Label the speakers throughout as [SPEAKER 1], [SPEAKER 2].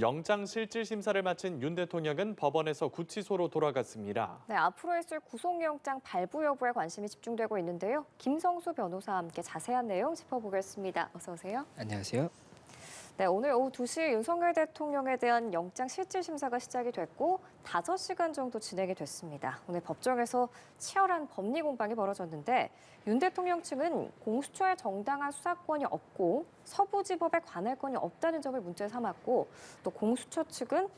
[SPEAKER 1] 영장실질심사를 마친 윤 대통령은 법원에서 구치소로 돌아갔습니다.
[SPEAKER 2] 네, 앞으로 있을 구속영장 발부 여부에 관심이 집중되고 있는데요. 김성수 변호사와 함께 자세한 내용 짚어보겠습니다. 어서 오세요.
[SPEAKER 3] 안녕하세요.
[SPEAKER 2] 네, 오늘 오후 2시 윤석열 대통령에 대한 영장실질심사가 시작이 됐고 5시간 정도 진행이 됐습니다. 오늘 법정에서 치열한 법리 공방이 벌어졌는데 윤 대통령 측은 공수처의 정당한 수사권이 없고 서부지법에 관할 건이 없다는 점을 문제 삼았고 또 공수처 측은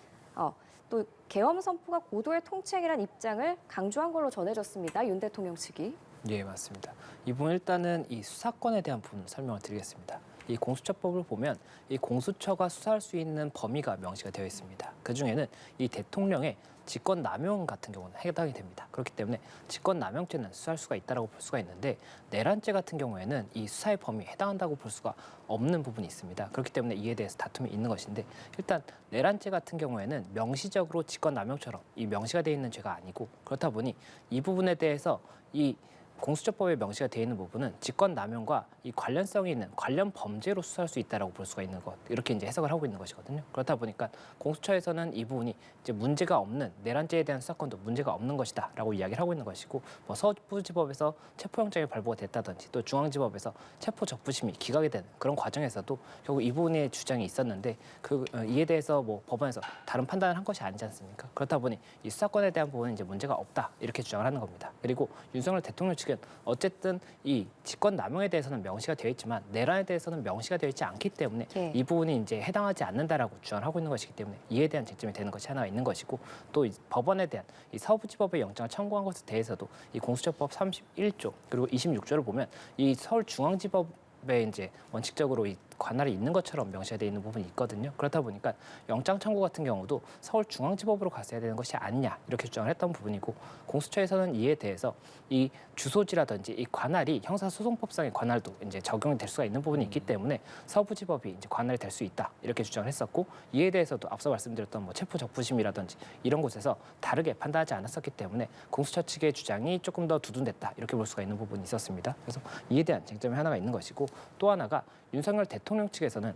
[SPEAKER 2] 또 계엄 선포가 고도의 통치행위란 입장을 강조한 걸로 전해졌습니다. 윤 대통령 측이.
[SPEAKER 3] 예, 맞습니다. 이 부분 일단은 이 수사권에 대한 부분 설명을 드리겠습니다. 이 공수처법을 보면 이 공수처가 수사할 수 있는 범위가 명시가 되어 있습니다. 그중에는 이 대통령의 직권남용 같은 경우는 해당이 됩니다. 그렇기 때문에 직권남용죄는 수사할 수가 있다고 볼 수가 있는데 내란죄 같은 경우에는 이 수사의 범위에 해당한다고 볼 수가 없는 부분이 있습니다. 그렇기 때문에 이에 대해서 다툼이 있는 것인데 일단 내란죄 같은 경우에는 명시적으로 직권남용처럼 이 명시가 되어 있는 죄가 아니고 그렇다 보니 이 부분에 대해서 이 공수처법에 명시가 되어 있는 부분은 직권남용과 이 관련성이 있는 관련 범죄로 수사할 수 있다라고 볼 수가 있는 것 이렇게 이제 해석을 하고 있는 것이거든요. 그렇다 보니까 공수처에서는 이 부분이 이제 문제가 없는 내란죄에 대한 수사권도 문제가 없는 것이다라고 이야기를 하고 있는 것이고 뭐 서부지법에서 체포영장이 발부가 됐다든지 또 중앙지법에서 체포적부심이 기각이 되는 그런 과정에서도 결국 이 부분의 주장이 있었는데 이에 대해서 뭐 법원에서 다른 판단을 한 것이 아니지 않습니까? 그렇다 보니 이 수사권에 대한 부분은 이제 문제가 없다 이렇게 주장을 하는 겁니다. 그리고 윤석열 대통령 측은 어쨌든 이 직권남용에 대해서는 명시가 되어 있지만 내란에 대해서는 명시가 되어 있지 않기 때문에 이 부분이 이제 해당하지 않는다라고 주장을 하고 있는 것이기 때문에 이에 대한 쟁점이 되는 것이 하나가 있는 것이고 또 이 법원에 대한 이 서부지법의 영장을 청구한 것에 대해서도 이 공수처법 31조 그리고 26조를 보면 이 서울중앙지법에 이제 원칙적으로 이 관할이 있는 것처럼 명시가 되어 있는 부분이 있거든요. 그렇다 보니까 영장 청구 같은 경우도 서울중앙지법으로 갔어야 되는 것이 아니냐 이렇게 주장을 했던 부분이고 공수처에서는 이에 대해서 이 주소지라든지 이 관할이 형사소송법상의 관할도 이제 적용이 될 수가 있는 부분이 있기 때문에 서부지법이 이제 관할이 될 수 있다 이렇게 주장을 했었고 이에 대해서도 앞서 말씀드렸던 뭐 체포적부심이라든지 이런 곳에서 다르게 판단하지 않았었기 때문에 공수처 측의 주장이 조금 더 두둔됐다 이렇게 볼 수가 있는 부분이 있었습니다. 그래서 이에 대한 쟁점이 하나가 있는 것이고 또 하나가 윤석열 대통령 측에서는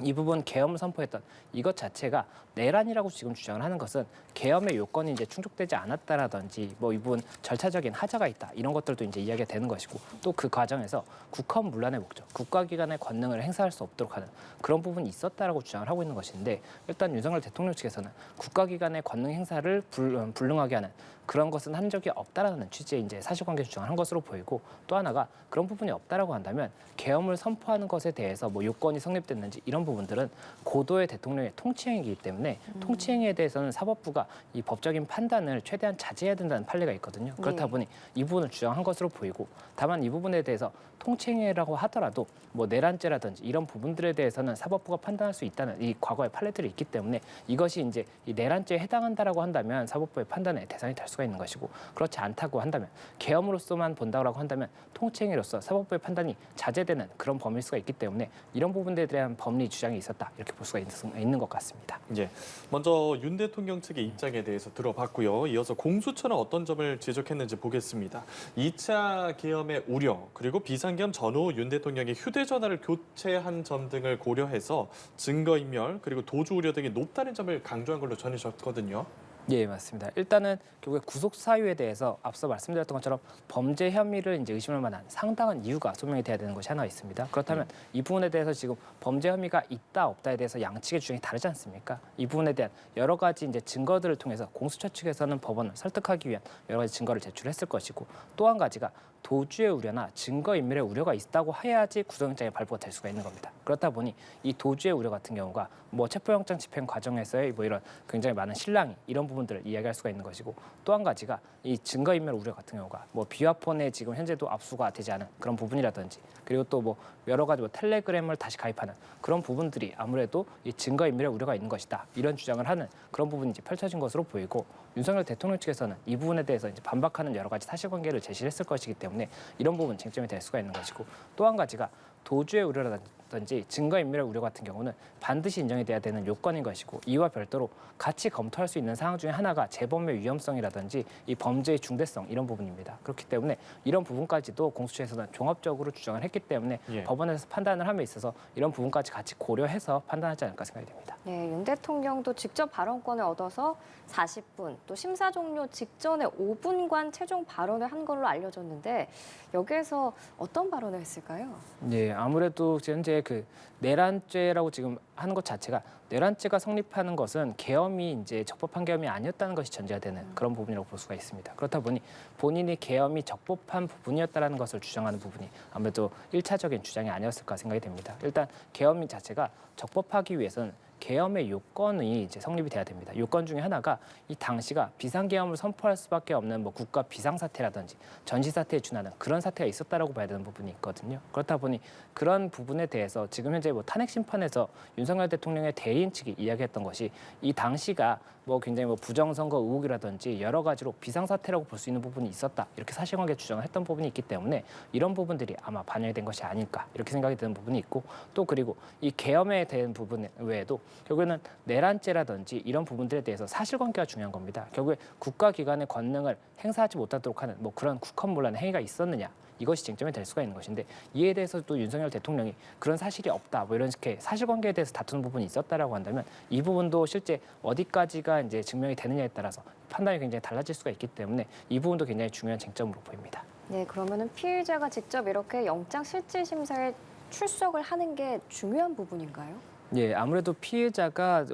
[SPEAKER 3] 이 부분 계엄을 선포했던 이것 자체가 내란이라고 지금 주장을 하는 것은 계엄의 요건이 이제 충족되지 않았다라든지 뭐 이 부분 절차적인 하자가 있다 이런 것들도 이제 이야기가 되는 것이고 또 그 과정에서 국헌 문란의 목적, 국가기관의 권능을 행사할 수 없도록 하는 그런 부분이 있었다라고 주장을 하고 있는 것인데 일단 윤석열 대통령 측에서는 국가기관의 권능 행사를 불능하게 하는 그런 것은 한 적이 없다라는 취지의 이제 사실관계 주장을 한 것으로 보이고 또 하나가 그런 부분이 없다라고 한다면 계엄을 선포하는 것에 대해서 뭐 요건이 성립됐는지 이런 부분들은 고도의 대통령의 통치행위이기 때문에 통치행위에 대해서는 사법부가 이 법적인 판단을 최대한 자제해야 된다는 판례가 있거든요. 그렇다 보니 이 부분을 주장한 것으로 보이고 다만 이 부분에 대해서 통치행위라고 하더라도 뭐 내란죄라든지 이런 부분들에 대해서는 사법부가 판단할 수 있다는 이 과거의 판례들이 있기 때문에 이것이 이제 이 내란죄에 해당한다라고 한다면 사법부의 판단의 대상이 될 수가 있는 것이고 그렇지 않다고 한다면 계엄으로서만 본다고 한다면 통치행위로서 사법부의 판단이 자제되는 그런 범위일 수가 있기 때문에 이런 부분들에 대한 법리 주장이 있었다 이렇게 볼 수가 있는 것 같습니다.
[SPEAKER 1] 예, 먼저 윤 대통령 측의 입장에 대해서 들어봤고요. 이어서 공수처는 어떤 점을 지적했는지 보겠습니다. 2차 계엄의 우려 그리고 비상계엄 전후 윤 대통령이 휴대전화를 교체한 점 등을 고려해서 증거인멸 그리고 도주 우려 등이 높다는 점을 강조한 걸로 전해졌거든요.
[SPEAKER 3] 예, 맞습니다. 일단은 결국에 구속 사유에 대해서 앞서 말씀드렸던 것처럼 범죄 혐의를 이제 의심할 만한 상당한 이유가 소명이 돼야 되는 것이 하나 있습니다. 그렇다면 이 부분에 대해서 지금 범죄 혐의가 있다 없다에 대해서 양측의 주장이 다르지 않습니까? 이 부분에 대한 여러 가지 이제 증거들을 통해서 공수처 측에서는 법원을 설득하기 위한 여러 가지 증거를 제출했을 것이고 또 한 가지가 도주의 우려나 증거인멸의 우려가 있다고 해야지 구속영장이 발부가 될 수가 있는 겁니다. 그렇다 보니 이 도주의 우려 같은 경우가 뭐 체포영장 집행 과정에서의 뭐 이런 굉장히 많은 실랑이 이런 부분들을 이야기할 수가 있는 것이고 또 한 가지가 이 증거인멸 우려 같은 경우가 뭐 비화폰에 지금 현재도 압수가 되지 않은 그런 부분이라든지 그리고 또 뭐 여러 가지 뭐 텔레그램을 다시 가입하는 그런 부분들이 아무래도 이 증거인멸의 우려가 있는 것이다 이런 주장을 하는 그런 부분이 이제 펼쳐진 것으로 보이고 윤석열 대통령 측에서는 이 부분에 대해서 이제 반박하는 여러 가지 사실관계를 제시를 했을 것이기 때문에 이런 부분 쟁점이 될 수가 있는 것이고 또 한 가지가 도주의 우려라든지 우려라든지 증거인멸 우려 같은 경우는 반드시 인정이 돼야 되는 요건인 것이고 이와 별도로 같이 검토할 수 있는 사항 중에 하나가 재범의 위험성이라든지 이 범죄의 중대성 이런 부분입니다. 그렇기 때문에 이런 부분까지도 공수처에서는 종합적으로 주장을 했기 때문에
[SPEAKER 1] 예.
[SPEAKER 3] 법원에서 판단을 함에 있어서 이런 부분까지 같이 고려해서 판단하지 않을까 생각이 됩니다.
[SPEAKER 2] 네, 윤 대통령도 직접 발언권을 얻어서 40분, 또 심사 종료 직전에 5분간 최종 발언을 한 걸로 알려졌는데 여기에서 어떤 발언을 했을까요?
[SPEAKER 3] 네, 아무래도 현재 그 내란죄라고 지금 하는 것 자체가 내란죄가 성립하는 것은 계엄이 이제 적법한 계엄이 아니었다는 것이 전제가 되는 그런 부분이라고 볼 수가 있습니다. 그렇다 보니 본인이 계엄이 적법한 부분이었다라는 것을 주장하는 부분이 아무래도 1차적인 주장이 아니었을까 생각이 됩니다. 일단 계엄 자체가 적법하기 위해서는 계엄의 요건이 이제 성립이 돼야 됩니다. 요건 중에 하나가 이 당시가 비상계엄을 선포할 수밖에 없는 뭐 국가 비상사태라든지 전시사태에 준하는 그런 사태가 있었다라고 봐야 되는 부분이 있거든요. 그렇다 보니 그런 부분에 대해서 지금 현재 뭐 탄핵 심판에서 윤석열 대통령의 대리인 측이 이야기했던 것이 이 당시가 뭐 굉장히 뭐 부정선거 의혹이라든지 여러 가지로 비상사태라고 볼 수 있는 부분이 있었다. 이렇게 사실관계 주장을 했던 부분이 있기 때문에 이런 부분들이 아마 반영이 된 것이 아닐까 이렇게 생각이 드는 부분이 있고 또 그리고 이 계엄에 대한 부분 외에도 결국에는 내란죄라든지 이런 부분들에 대해서 사실관계가 중요한 겁니다. 결국에 국가기관의 권능을 행사하지 못하도록 하는 뭐 그런 국헌문란의 행위가 있었느냐. 이것이 쟁점이 될 수가 있는 것인데 이에 대해서도 윤석열 대통령이 그런 사실이 없다 뭐 이런 식의 사실관계에 대해서 다투는 부분이 있었다라고 한다면 이 부분도 실제 어디까지가 이제 증명이 되느냐에 따라서 판단이 굉장히 달라질 수가 있기 때문에 이 부분도 굉장히 중요한 쟁점으로 보입니다.
[SPEAKER 2] 네, 그러면은 피의자가 직접 이렇게 영장 실질 심사에 출석을 하는 게 중요한 부분인가요?
[SPEAKER 3] 예, 아무래도 피해자가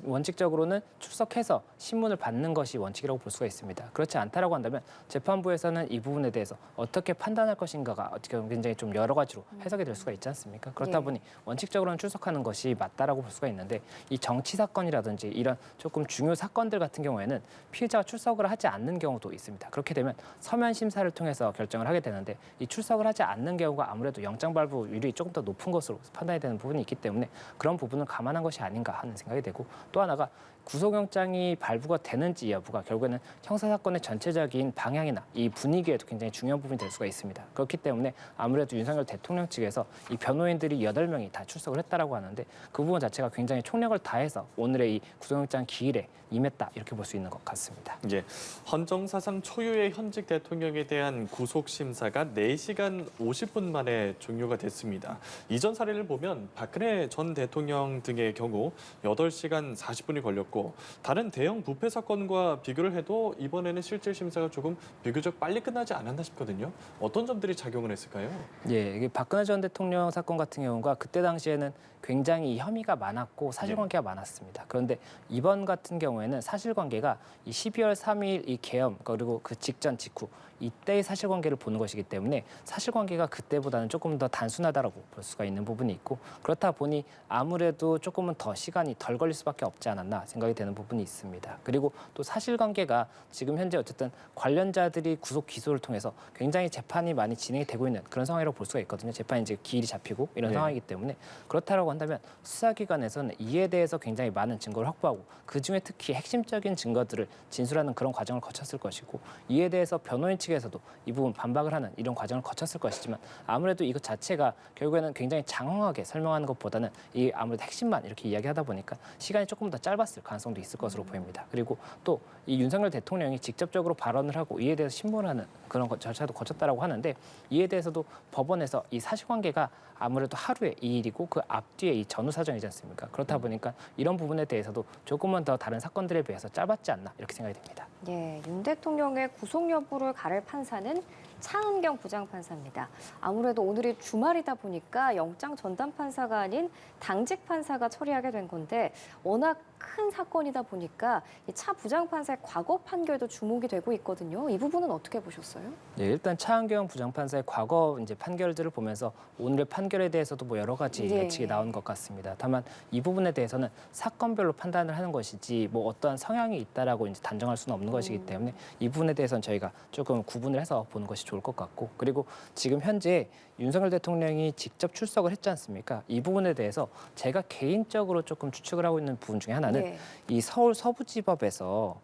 [SPEAKER 3] 원칙적으로는 출석해서 신문을 받는 것이 원칙이라고 볼 수가 있습니다. 그렇지 않다라고 한다면 재판부에서는 이 부분에 대해서 어떻게 판단할 것인가가 어떻게 보면 굉장히 좀 여러 가지로 해석이 될 수가 있지 않습니까? 그렇다
[SPEAKER 2] 예.
[SPEAKER 3] 보니 원칙적으로는 출석하는 것이 맞다라고 볼 수가 있는데 이 정치 사건이라든지 이런 조금 중요 사건들 같은 경우에는 피해자가 출석을 하지 않는 경우도 있습니다. 그렇게 되면 서면 심사를 통해서 결정을 하게 되는데 이 출석을 하지 않는 경우가 아무래도 영장 발부율이 조금 더 높은 것으로 판단이 되는 부분이 있기 때문에 그런 부분은 감안한 것이 아닌가 하는 생각이 되고 또 하나가 구속영장이 발부가 되는지 여부가 결국에는 형사사건의 전체적인 방향이나 이 분위기에도 굉장히 중요한 부분이 될 수가 있습니다. 그렇기 때문에 아무래도 윤석열 대통령 측에서 이 변호인들이 8명이 다 출석을 했다라고 하는데 그 부분 자체가 굉장히 총력을 다해서 오늘의 이 구속영장 기일에 임했다 이렇게 볼 수 있는 것 같습니다.
[SPEAKER 1] 예, 헌정사상 초유의 현직 대통령에 대한 구속 심사가 4시간 50분 만에 종료가 됐습니다. 이전 사례를 보면 박근혜 전 대통령 등의 경우 8시간 40분이 걸렸고 다른 대형 부패 사건과 비교를 해도 이번에는 실질 심사가 조금 비교적 빨리 끝나지 않았나 싶거든요. 어떤 점들이 작용을 했을까요?
[SPEAKER 3] 예, 이게 박근혜 전 대통령 사건 같은 경우가 그때 당시에는 굉장히 혐의가 많았고 사실관계가 많았습니다. 그런데 이번 같은 경우에는 사실관계가 이 12월 3일 이 계엄 그리고 그 직전 직후 이때의 사실관계를 보는 것이기 때문에 사실관계가 그때보다는 조금 더 단순하다라고 볼 수가 있는 부분이 있고 그렇다 보니 아무래도 조금은 더 시간이 덜 걸릴 수밖에 없지 않았나 생각이 되는 부분이 있습니다. 그리고 또 사실관계가 지금 현재 어쨌든 관련자들이 구속 기소를 통해서 굉장히 재판이 많이 진행이 되고 있는 그런 상황이라고 볼 수가 있거든요. 재판이 이제 기일이 잡히고 이런
[SPEAKER 1] 네.
[SPEAKER 3] 상황이기 때문에 그렇다라고 한다면 수사기관에서는 이에 대해서 굉장히 많은 증거를 확보하고 그중에 특히 핵심적인 증거들을 진술하는 그런 과정을 거쳤을 것이고 이에 대해서 변호인 측에서도 이 부분 반박을 하는 이런 과정을 거쳤을 것이지만 아무래도 이것 자체가 결국에는 굉장히 장황하게 설명하는 것보다는 이 아무래도 핵심만 이렇게 이야기하다 보니까 시간이 조금 더 짧았을 가능성도 있을 것으로 보입니다. 그리고 또 이 윤석열 대통령이 직접적으로 발언을 하고 이에 대해서 신문하는 그런 절차도 거쳤다라고 하는데 이에 대해서도 법원에서 이 사실관계가 아무래도 하루에 이 일이고 그 앞뒤에 이 전후 사정이지 않습니까? 그렇다 보니까 이런 부분에 대해서도 조금은 더 다른 사건들에 비해서 짧았지 않나 이렇게 생각이 됩니다.
[SPEAKER 2] 예, 윤 대통령의 구속 여부를 가를 판사는 차은경 부장판사입니다. 아무래도 오늘이 주말이다 보니까 영장 전담 판사가 아닌 당직 판사가 처리하게 된 건데 워낙 큰 사건이다 보니까 이 차 부장판사의 과거 판결도 주목이 되고 있거든요. 이 부분은 어떻게 보셨어요?
[SPEAKER 3] 네, 일단 차은경 부장판사의 과거 이제 판결들을 보면서 오늘의 판결에 대해서도 뭐 여러 가지
[SPEAKER 2] 예.
[SPEAKER 3] 예측이 나온 것 같습니다. 다만 이 부분에 대해서는 사건별로 판단을 하는 것이지 뭐 어떠한 성향이 있다라고 이제 단정할 수는 없는 것이기 때문에 이 부분에 대해서는 저희가 조금 구분을 해서 보는 것이 좋을 것 같고 그리고 지금 현재 윤석열 대통령이 직접 출석을 했지 않습니까? 이 부분에 대해서 제가 개인적으로 조금 추측을 하고 있는 부분 중에 하나는
[SPEAKER 2] 예.
[SPEAKER 3] 이 서울 서부지법에서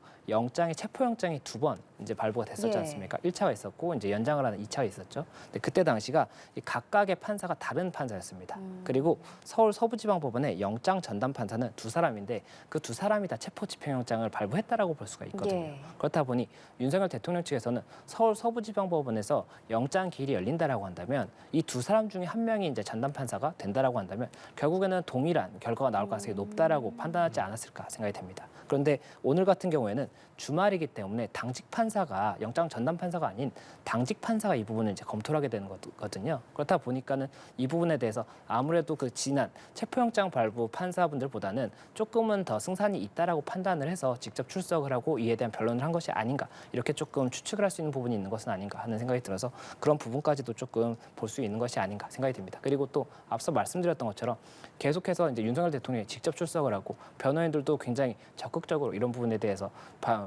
[SPEAKER 3] 체포영장이 2번 이제 발부가 됐었지
[SPEAKER 2] 예.
[SPEAKER 3] 않습니까? 1차가 있었고 이제 연장을 하는 2차가 있었죠. 근데 그때 당시가 이 각각의 판사가 다른 판사였습니다. 그리고 서울 서부지방법원의 영장 전담 판사는 두 사람인데 그 두 사람이 다 체포 집행영장을 발부했다라고 볼 수가 있거든요.
[SPEAKER 2] 예.
[SPEAKER 3] 그렇다 보니 윤석열 대통령 측에서는 서울 서부지방법원에서 영장 기일이 열린다라고 한다면 이 두 사람 중에 한 명이 이제 전담 판사가 된다라고 한다면 결국에는 동일한 결과가 나올 가능성이 높다라고 판단하지 않았을까 생각이 됩니다. 그런데 오늘 같은 경우에는 주말이기 때문에 당직 판사가 영장 전담 판사가 아닌 당직 판사가 이 부분을 이제 검토를 하게 되는 거거든요. 그렇다 보니까는 이 부분에 대해서 아무래도 그 지난 체포영장 발부 판사분들보다는 조금은 더 승산이 있다라고 판단을 해서 직접 출석을 하고 이에 대한 변론을 한 것이 아닌가 이렇게 조금 추측을 할 수 있는 부분이 있는 것은 아닌가 하는 생각이 들어서 그런 부분까지도 조금 볼 수 있는 것이 아닌가 생각이 듭니다. 그리고 또 앞서 말씀드렸던 것처럼 계속해서 이제 윤석열 대통령이 직접 출석을 하고 변호인들도 굉장히 적극적으로 이런 부분에 대해서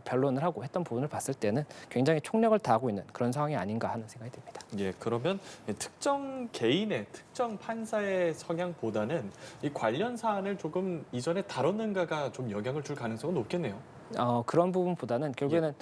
[SPEAKER 3] 변론을 하고 했던 부분을 봤을 때는 굉장히 총력을 다하고 있는 그런 상황이 아닌가 하는 생각이 듭니다.
[SPEAKER 1] 예, 그러면 특정 개인의 특정 판사의 성향보다는 이 관련 사안을 조금 이전에 다뤘는가가 좀 영향을 줄 가능성은 높겠네요.
[SPEAKER 3] 그런 부분보다는 결국에는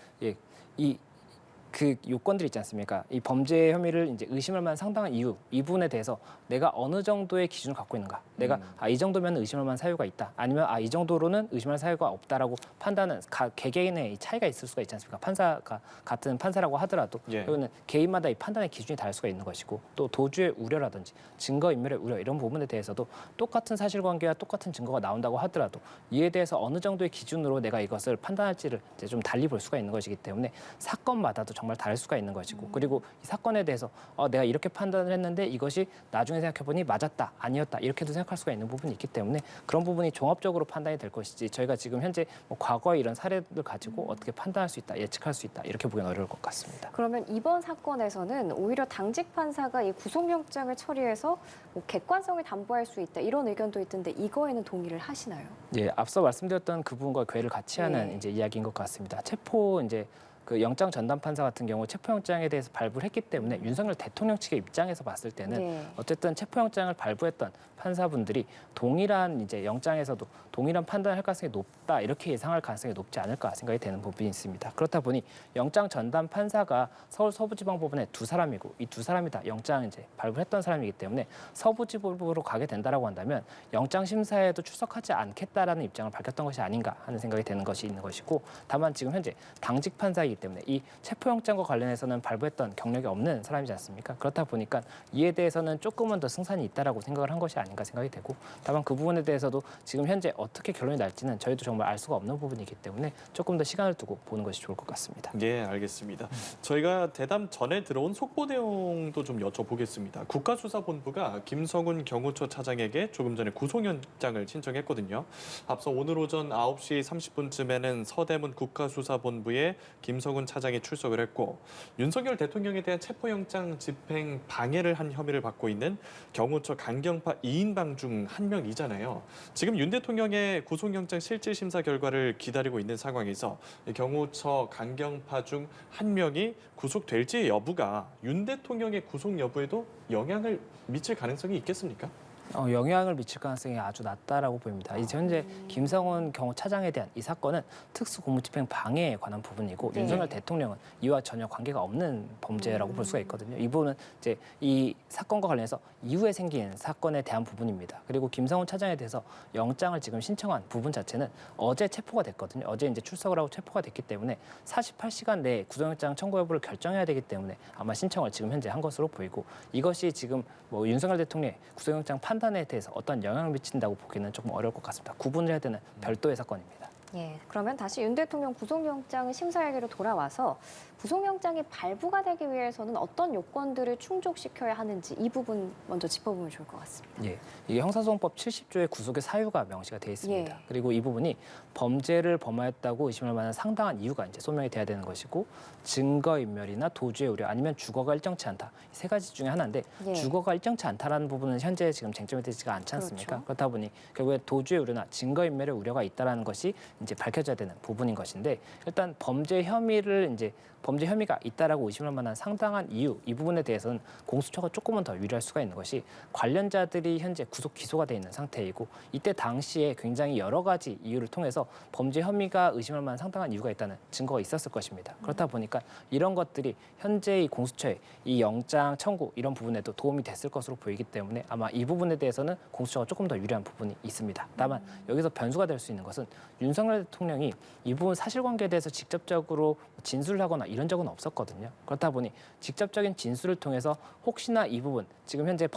[SPEAKER 3] 그 요건들이 있지 않습니까? 이 범죄 혐의를 이제 의심할 만한 상당한 이유, 이 부분에 대해서 내가 어느 정도의 기준을 갖고 있는가? 내가 이 정도면 의심할 만한 사유가 있다. 아니면 이 정도로는 의심할 사유가 없다라고 판단은 개개인의 차이가 있을 수가 있지 않습니까? 판사가 같은 판사라고 하더라도
[SPEAKER 1] 예.
[SPEAKER 3] 그거는 개인마다 이 판단의 기준이 다를 수가 있는 것이고 또 도주의 우려라든지 증거인멸의 우려 이런 부분에 대해서도 똑같은 사실관계와 똑같은 증거가 나온다고 하더라도 이에 대해서 어느 정도의 기준으로 내가 이것을 판단할지를 이제 좀 달리 볼 수가 있는 것이기 때문에 사건마다도 정말 다를 수가 있는 것이고 그리고 이 사건에 대해서 내가 이렇게 판단을 했는데 이것이 나중에 생각해보니 맞았다 아니었다 이렇게도 생각할 수가 있는 부분이 있기 때문에 그런 부분이 종합적으로 판단이 될 것이지 저희가 지금 현재 뭐 과거의 이런 사례를 가지고 어떻게 판단할 수 있다 예측할 수 있다 이렇게 보기는 어려울 것 같습니다.
[SPEAKER 2] 그러면 이번 사건에서는 오히려 당직 판사가 이 구속영장을 처리해서 뭐 객관성을 담보할 수 있다 이런 의견도 있던데 이거에는 동의를 하시나요?
[SPEAKER 3] 예, 앞서 말씀드렸던 그 부분과 괴를 같이 하는
[SPEAKER 2] 네.
[SPEAKER 3] 이제 이야기인 것 같습니다. 체포 이제 그 영장 전담 판사 같은 경우 체포영장에 대해서 발부를 했기 때문에 윤석열 대통령 측의 입장에서 봤을 때는
[SPEAKER 2] 네.
[SPEAKER 3] 어쨌든 체포영장을 발부했던 판사분들이 동일한 이제 영장에서도 동일한 판단을 할 가능성이 높다 이렇게 예상할 가능성이 높지 않을까 생각이 되는 부분이 있습니다. 그렇다 보니 영장 전담 판사가 서울 서부지방법원에 두 사람이고 이 두 사람이 다 영장 이제 발부했던 사람이기 때문에 서부지법으로 가게 된다라고 한다면 영장 심사에도 출석하지 않겠다라는 입장을 밝혔던 것이 아닌가 하는 생각이 되는 것이 있는 것이고 다만 지금 현재 당직 판사이기 때문에 이 체포영장과 관련해서는 발부했던 경력이 없는 사람이지 않습니까? 그렇다 보니까 이에 대해서는 조금은 더 승산이 있다라고 생각을 한 것이 아닌가 생각이 되고 다만 그 부분에 대해서도 지금 현재 어떻게 결론이 날지는 저희도 정말 알 수가 없는 부분이기 때문에 조금 더 시간을 두고 보는 것이 좋을 것 같습니다.
[SPEAKER 1] 예, 알겠습니다. 저희가 대담 전에 들어온 속보 내용도 좀 여쭤보겠습니다. 국가수사본부가 김성훈 경호처 차장에게 조금 전에 구속영장을 신청했거든요. 앞서 오늘 오전 9시 30분쯤에는 서대문 국가수사본부에 김성훈 차장이 출석을 했고 윤석열 대통령에 대한 체포영장 집행 방해를 한 혐의를 받고 있는 경호처 강경파 2인방 중 한 명이잖아요. 지금 윤 대통령의 구속영장 실질심사 결과를 기다리고 있는 상황에서 경호처 강경파 중 한 명이 구속될지 여부가 윤 대통령의 구속 여부에도 영향을 미칠 가능성이 있겠습니까?
[SPEAKER 3] 영향을 미칠 가능성이 아주 낮다라고 보입니다. 이제 현재 김성훈 경호차장에 대한 이 사건은 특수공무집행 방해에 관한 부분이고
[SPEAKER 2] 네.
[SPEAKER 3] 윤석열 대통령은 이와 전혀 관계가 없는 범죄라고 볼 수가 있거든요. 이 부분은 이제 이 사건과 관련해서 이후에 생긴 사건에 대한 부분입니다. 그리고 김성훈 차장에 대해서 영장을 지금 신청한 부분 자체는 어제 체포가 됐거든요. 어제 이제 출석을 하고 체포가 됐기 때문에 48시간 내에 구속영장 청구 여부를 결정해야 되기 때문에 아마 신청을 지금 현재 한 것으로 보이고 이것이 지금 뭐 윤석열 대통령의 구속영장 판단에 대해서 어떤 영향을 미친다고 보기는 조금 어려울 것 같습니다. 구분을 해야 되는 별도의 사건입니다.
[SPEAKER 2] 예, 그러면 다시 윤 대통령 구속영장 심사에게로 돌아와서 구속영장이 발부가 되기 위해서는 어떤 요건들을 충족시켜야 하는지 이 부분 먼저 짚어보면 좋을 것 같습니다.
[SPEAKER 3] 예, 이게 형사소송법 70조의 구속의 사유가 명시가 되어 있습니다.
[SPEAKER 2] 예.
[SPEAKER 3] 그리고 이 부분이 범죄를 범하였다고 의심할 만한 상당한 이유가 이제 소명이 돼야 되는 것이고 증거인멸이나 도주의 우려 아니면 주거가 일정치 않다 이 세 가지 중에 하나인데
[SPEAKER 2] 예.
[SPEAKER 3] 주거가 일정치 않다라는 부분은 현재 지금 쟁점이 되지가 않지 않습니까?
[SPEAKER 2] 그렇죠.
[SPEAKER 3] 그렇다 보니 결국에 도주의 우려나 증거인멸의 우려가 있다라는 것이 이제 밝혀져야 되는 부분인 것인데 일단 범죄 혐의가 있다라고 의심할 만한 상당한 이유 이 부분에 대해서는 공수처가 조금은 더 유리할 수가 있는 것이 관련자들이 현재 구속 기소가 돼 있는 상태이고 이때 당시에 굉장히 여러 가지 이유를 통해서 범죄 혐의가 의심할 만한 상당한 이유가 있다는 증거가 있었을 것입니다. 그렇다 보니까 이런 것들이 현재 이 공수처의 이 영장 청구 이런 부분에도 도움이 됐을 것으로 보이기 때문에 아마 이 부분에 대해서는 공수처가 조금 더 유리한 부분이 있습니다. 다만 여기서 변수가 될 수 있는 것은 윤석열 대통령이 이 부분 사실관계에 대해서 직접적으로 진술을 하거나 이런 적은 없었거든요. 그렇다 보니 직접적인 진술을 통해서 혹시나 이 부분 지금 현재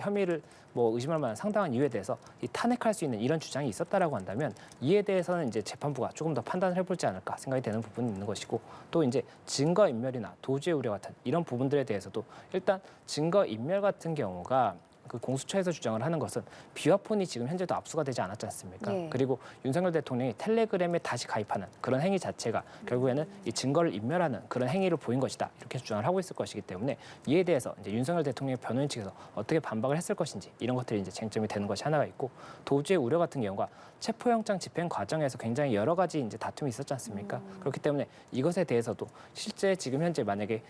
[SPEAKER 3] 혐의를 의심할 만한 상당한 이유에 대해서 탄핵할 수 있는 이런 주장이 있었다라고 한다면 이에 대해서는 이제 재판부가 조금 더 판단을 해볼지 않을까 생각이 되는 부분이 있는 것이고 또 이제 증거 인멸이나 도주의 우려 같은 이런 부분들에 대해서도 일단 증거 인멸 같은 경우가 그 공수처에서 주장을 하는 것은 비화폰이 지금 현재도 압수가 되지 않았지 않습니까?
[SPEAKER 2] 예.
[SPEAKER 3] 그리고 윤석열 대통령이 텔레그램에 다시 가입하는 그런 행위 자체가 결국에는 이 증거를 인멸하는 그런 행위를 보인 것이다 이렇게 주장을 하고 있을 것이기 때문에 이에 대해서 이제 윤석열 대통령의 변호인 측에서 어떻게 반박을 했을 것인지 이런 것들이 이제 쟁점이 되는 것이 하나가 있고 도주의 우려 같은 경우가 체포영장 집행 과정에서 굉장히 여러 가지 이제 다툼이 있었지 않습니까? 그렇기 때문에 이것에 대해서도 실제 지금 현재 만약에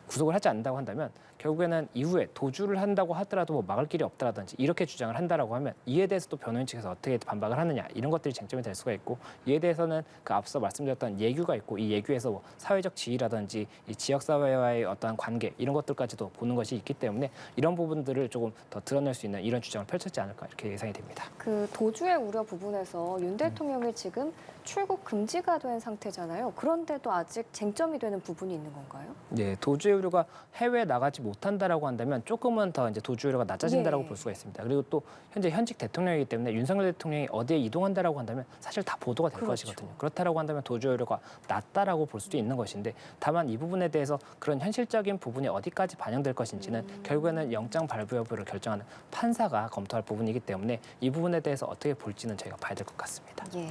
[SPEAKER 3] 구속을 하지 않는다고 한다면 결국에는 이후에 도주를 한다고 하더라도 막을 길이 없다라든지 이렇게 주장을 한다라고 하면 이에 대해서 또 변호인 측에서 어떻게 반박을 하느냐 이런 것들이 쟁점이 될 수가 있고 이에 대해서는 그 앞서 말씀드렸던 예규가 있고 이 예규에서 사회적 지위라든지 이 지역 사회와의 어떠한 관계 이런 것들까지도 보는 것이 있기 때문에 이런 부분들을 조금 더 드러낼 수 있는 이런 주장을 펼쳤지 않을까 이렇게 예상이 됩니다.
[SPEAKER 2] 그 도주의 우려 부분에서 윤 대통령이 지금 출국 금지가 된 상태잖아요. 그런데도 아직 쟁점이 되는 부분이 있는 건가요?
[SPEAKER 3] 네, 도주의 우려가 해외에 나가지 못한다라고 한다면 조금은 더 이제 도주의 우려가 낮아진다라고
[SPEAKER 2] 예.
[SPEAKER 3] 볼 수가 있습니다. 그리고 또 현재 현직 대통령이기 때문에 윤석열 대통령이 어디에 이동한다라고 한다면 사실 다 보도가 될
[SPEAKER 2] 그렇죠.
[SPEAKER 3] 것이거든요. 그렇다라고 한다면 도주의 우려가 낮다라고 볼 수도 있는 것인데 다만 이 부분에 대해서 그런 현실적인 부분이 어디까지 반영될 것인지는 결국에는 영장 발부 여부를 결정하는 판사가 검토할 부분이기 때문에 이 부분에 대해서 어떻게 볼지는 저희가 봐야 될 것 같습니다.
[SPEAKER 2] 예.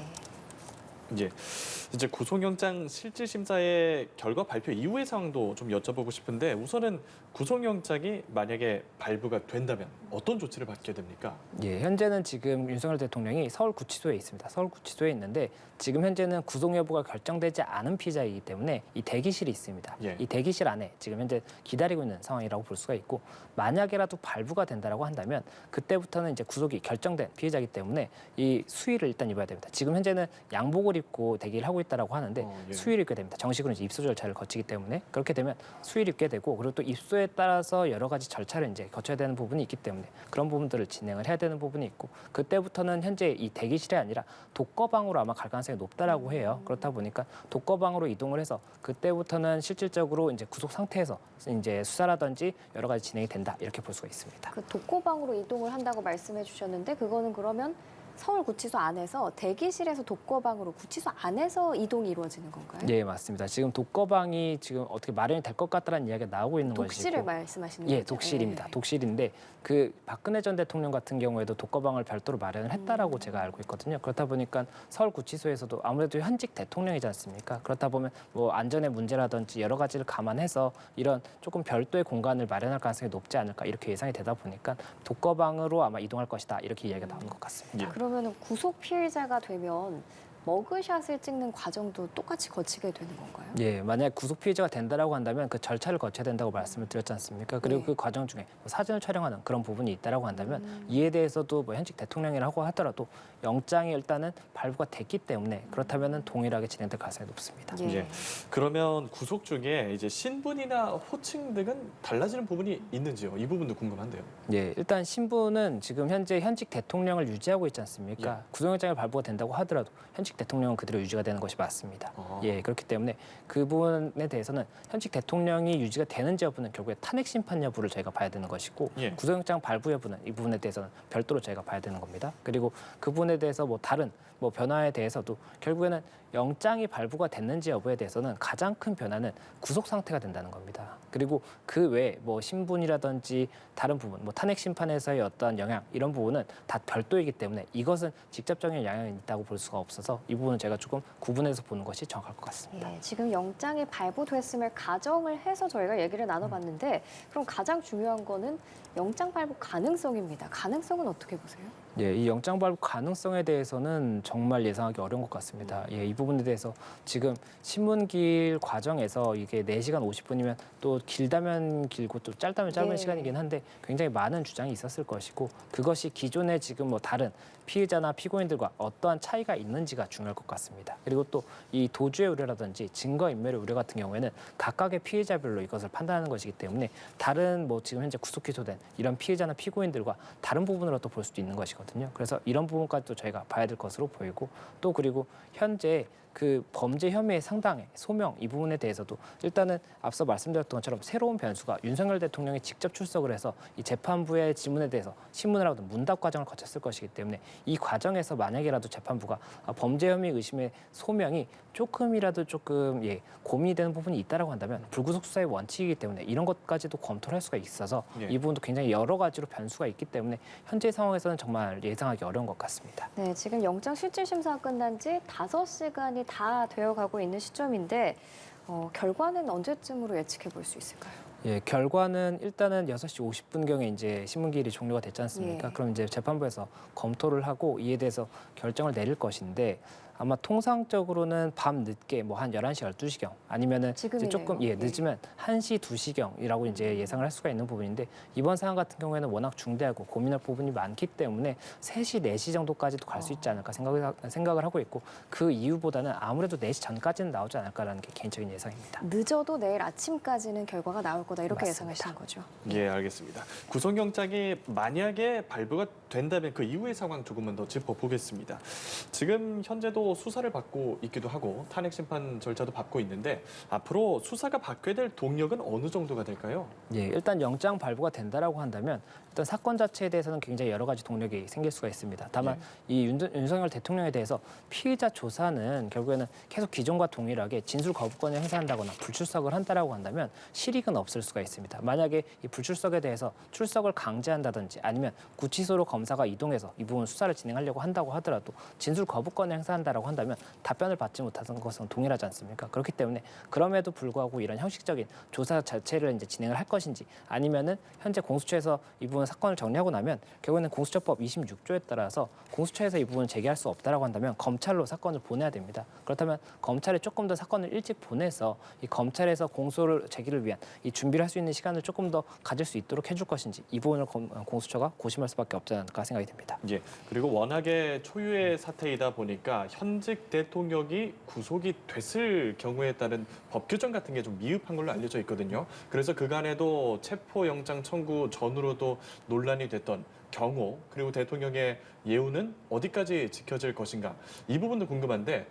[SPEAKER 1] 예, 이제 구속영장 실질심사의 결과 발표 이후의 상황도 좀 여쭤보고 싶은데 우선은 구속영장이 만약에 발부가 된다면 어떤 조치를 받게 됩니까?
[SPEAKER 3] 예, 현재는 지금 윤석열 대통령이 서울구치소에 있습니다. 서울구치소에 있는데 지금 현재는 구속 여부가 결정되지 않은 피의자이기 때문에 이 대기실이 있습니다.
[SPEAKER 1] 예.
[SPEAKER 3] 이 대기실 안에 지금 현재 기다리고 있는 상황이라고 볼 수가 있고 만약에라도 발부가 된다라고 한다면 그때부터는 이제 구속이 결정된 피의자이기 때문에 이 수의를 일단 입어야 됩니다. 지금 현재는 양복을 입고 대기를 하고 있다라고 하는데
[SPEAKER 1] 예.
[SPEAKER 3] 수의를 입게 됩니다. 정식으로 이제 입소 절차를 거치기 때문에 그렇게 되면 수의를 입게 되고 그리고 또 입소에 따라서 여러 가지 절차를 이제 거쳐야 되는 부분이 있기 때문에 그런 부분들을 진행을 해야 되는 부분이 있고 그때부터는 현재 이 대기실이 아니라 독거방으로 아마 갈 가능성이 높다라고 해요. 그렇다 보니까 독거방으로 이동을 해서 그때부터는 실질적으로 이제 구속 상태에서 이제 수사라든지 여러 가지 진행이 된다 이렇게 볼 수가 있습니다.
[SPEAKER 2] 그 독거방으로 이동을 한다고 말씀해 주셨는데 그거는 그러면 서울구치소 안에서 대기실에서 독거방으로 구치소 안에서 이동이 이루어지는 건가요?
[SPEAKER 3] 예, 맞습니다. 지금 독거방이 지금 어떻게 마련이 될 것 같다는 이야기가 나오고 있는 것이고
[SPEAKER 2] 독실을 말씀하시는
[SPEAKER 3] 예,
[SPEAKER 2] 거죠?
[SPEAKER 3] 독실입니다.
[SPEAKER 2] 예.
[SPEAKER 3] 독실인데 그 박근혜 전 대통령 같은 경우에도 독거방을 별도로 마련을 했다라고 제가 알고 있거든요. 그렇다 보니까 서울구치소에서도 아무래도 현직 대통령이지 않습니까? 그렇다 보면 안전의 문제라든지 여러 가지를 감안해서 이런 조금 별도의 공간을 마련할 가능성이 높지 않을까 이렇게 예상이 되다 보니까 독거방으로 아마 이동할 것이다 이렇게 이야기가 나오는 것 같습니다.
[SPEAKER 1] 예.
[SPEAKER 2] 그러면 구속 피의자가 되면 머그샷을 찍는 과정도 똑같이 거치게 되는 건가요?
[SPEAKER 3] 예, 만약 구속 피의자가 된다라고 한다면 그 절차를 거쳐야 된다고 말씀을 드렸지 않습니까? 그리고
[SPEAKER 2] 네.
[SPEAKER 3] 그 과정 중에 사진을 촬영하는 그런 부분이 있다라고 한다면 이에 대해서도 현직 대통령이라고 하더라도 영장이 일단은 발부가 됐기 때문에 그렇다면은 동일하게 진행될 가능성이 높습니다.
[SPEAKER 2] 예.
[SPEAKER 1] 예. 그러면 구속 중에 이제 신분이나 호칭 등은 달라지는 부분이 있는지요? 이 부분도 궁금한데요.
[SPEAKER 3] 예, 일단 신분은 지금 현재 현직 대통령을 유지하고 있지 않습니까?
[SPEAKER 1] 예.
[SPEAKER 3] 구속영장이 발부가 된다고 하더라도 현직 대통령은 그대로 유지가 되는 것이 맞습니다. 예, 그렇기 때문에 그 부분에 대해서는 현직 대통령이 유지가 되는지 여부는 결국에 탄핵 심판 여부를 저희가 봐야 되는 것이고
[SPEAKER 1] 예.
[SPEAKER 3] 구속영장 발부 여부는 이 부분에 대해서는 별도로 저희가 봐야 되는 겁니다. 그리고 그 부분에 대해서 다른 변화에 대해서도 결국에는 영장이 발부가 됐는지 여부에 대해서는 가장 큰 변화는 구속 상태가 된다는 겁니다. 그리고 그 외에 신분이라든지 다른 부분, 탄핵 심판에서의 어떤 영향 이런 부분은 다 별도이기 때문에 이것은 직접적인 영향이 있다고 볼 수가 없어서 이 부분은 제가 조금 구분해서 보는 것이 정확할 것 같습니다.
[SPEAKER 2] 예, 지금 영장이 발부됐음을 가정을 해서 저희가 얘기를 나눠봤는데 그럼 가장 중요한 거는 영장 발부 가능성입니다. 가능성은 어떻게 보세요?
[SPEAKER 3] 예, 이 영장 발부 가능성에 대해서는 정말 예상하기 어려운 것 같습니다. 예, 이 부분에 대해서 지금 신문길 과정에서 이게 4시간 50분이면 또 길다면 길고 또 짧다면 짧은
[SPEAKER 2] 예.
[SPEAKER 3] 시간이긴 한데 굉장히 많은 주장이 있었을 것이고 그것이 기존의 지금 뭐 다른 피의자나 피고인들과 어떠한 차이가 있는지가 중요할 것 같습니다. 그리고 또 이 도주의 우려라든지 증거인멸의 우려 같은 경우에는 각각의 피해자별로 이것을 판단하는 것이기 때문에 다른 뭐 지금 현재 구속 기소된 이런 피해자나 피고인들과 다른 부분으로 또 볼 수도 있는 것이거든요. 그래서 이런 부분까지도 저희가 봐야 될 것으로 보이고 또 그리고 현재 그 범죄 혐의의 상당의 소명 이 부분에 대해서도 일단은 앞서 말씀드렸던 것처럼 새로운 변수가 윤석열 대통령이 직접 출석을 해서 이 재판부의 질문에 대해서 신문을 하거든 문답 과정을 거쳤을 것이기 때문에 이 과정에서 만약에라도 재판부가 범죄 혐의 의심의 소명이 조금이라도 조금 고민이 되는 부분이 있다라고 한다면 불구속 수사의 원칙이기 때문에 이런 것까지도 검토를 할 수가 있어서
[SPEAKER 1] 예.
[SPEAKER 3] 이 부분도 굉장히 여러 가지로 변수가 있기 때문에 현재 상황에서는 정말 예상하기 어려운 것 같습니다.
[SPEAKER 2] 네, 지금 영장 실질 심사가 끝난 지 5시간이 다 되어가고 있는 시점인데 결과는 언제쯤으로 예측해 볼 수 있을까요?
[SPEAKER 3] 예, 결과는 일단은 6시 50분경에 이제 신문기일이 종료가 됐지 않습니까?
[SPEAKER 2] 예.
[SPEAKER 3] 그럼 이제 재판부에서 검토를 하고 이에 대해서 결정을 내릴 것인데 아마 통상적으로는 밤 늦게 뭐 한 11시, 12시경 아니면은 이제
[SPEAKER 2] 지금이네요.
[SPEAKER 3] 조금 늦으면 1시, 2시경이라고 이제 예상을 할 수가 있는 부분인데 이번 사안 같은 경우에는 워낙 중대하고 고민할 부분이 많기 때문에 3시, 4시 정도까지도 갈 수 있지 않을까 생각을 하고 있고 그 이유보다는 아무래도 4시 전까지는 나오지 않을까라는 게 개인적인 예상입니다.
[SPEAKER 2] 늦어도 내일 아침까지는 결과가 나올 거다 이렇게
[SPEAKER 3] 맞습니다.
[SPEAKER 2] 예상하시는 거죠?
[SPEAKER 1] 예, 알겠습니다. 구속영장이 만약에 발부가 된다면 그 이후의 상황 조금만 더 짚어보겠습니다. 지금 현재도 수사를 받고 있기도 하고 탄핵 심판 절차도 밟고 있는데 앞으로 수사가 받게 될 동력은 어느 정도가 될까요?
[SPEAKER 3] 예, 일단 영장 발부가 된다라고 한다면 일단 사건 자체에 대해서는 굉장히 여러 가지 동력이 생길 수가 있습니다. 다만 이 윤석열 대통령에 대해서 피의자 조사는 결국에는 계속 기존과 동일하게 진술 거부권을 행사한다거나 불출석을 한다라고 한다면 실익은 없을 수가 있습니다. 만약에 이 불출석에 대해서 출석을 강제한다든지 아니면 구치소로 검사가 이동해서 이 부분 수사를 진행하려고 한다고 하더라도 진술 거부권을 행사한다라고 한다면 답변을 받지 못하는 것은 동일하지 않습니까? 그렇기 때문에 그럼에도 불구하고 이런 형식적인 조사 자체를 이제 진행을 할 것인지 아니면은 현재 공수처에서 이 부분 사건을 정리하고 나면 결국에는 공수처법 26조에 따라서 공수처에서 이 부분을 제기할 수 없다라고 한다면 검찰로 사건을 보내야 됩니다. 그렇다면 검찰에 조금 더 사건을 일찍 보내서 이 검찰에서 공소를 제기를 위한 이 준비를 할 수 있는 시간을 조금 더 가질 수 있도록 해줄 것인지 이 부분을 공수처가 고심할 수밖에 없지 않을까 생각이 듭니다.
[SPEAKER 1] 예, 그리고 워낙에 초유의 사태이다 보니까 현직 대통령이 구속이 됐을 경우에 따른 법 규정 같은 게 좀 미흡한 걸로 알려져 있거든요. 그래서 그간에도 체포영장 청구 전으로도 논란이 됐던 경호 그리고 대통령의 예우는 어디까지 지켜질 것인가 이 부분도 궁금한데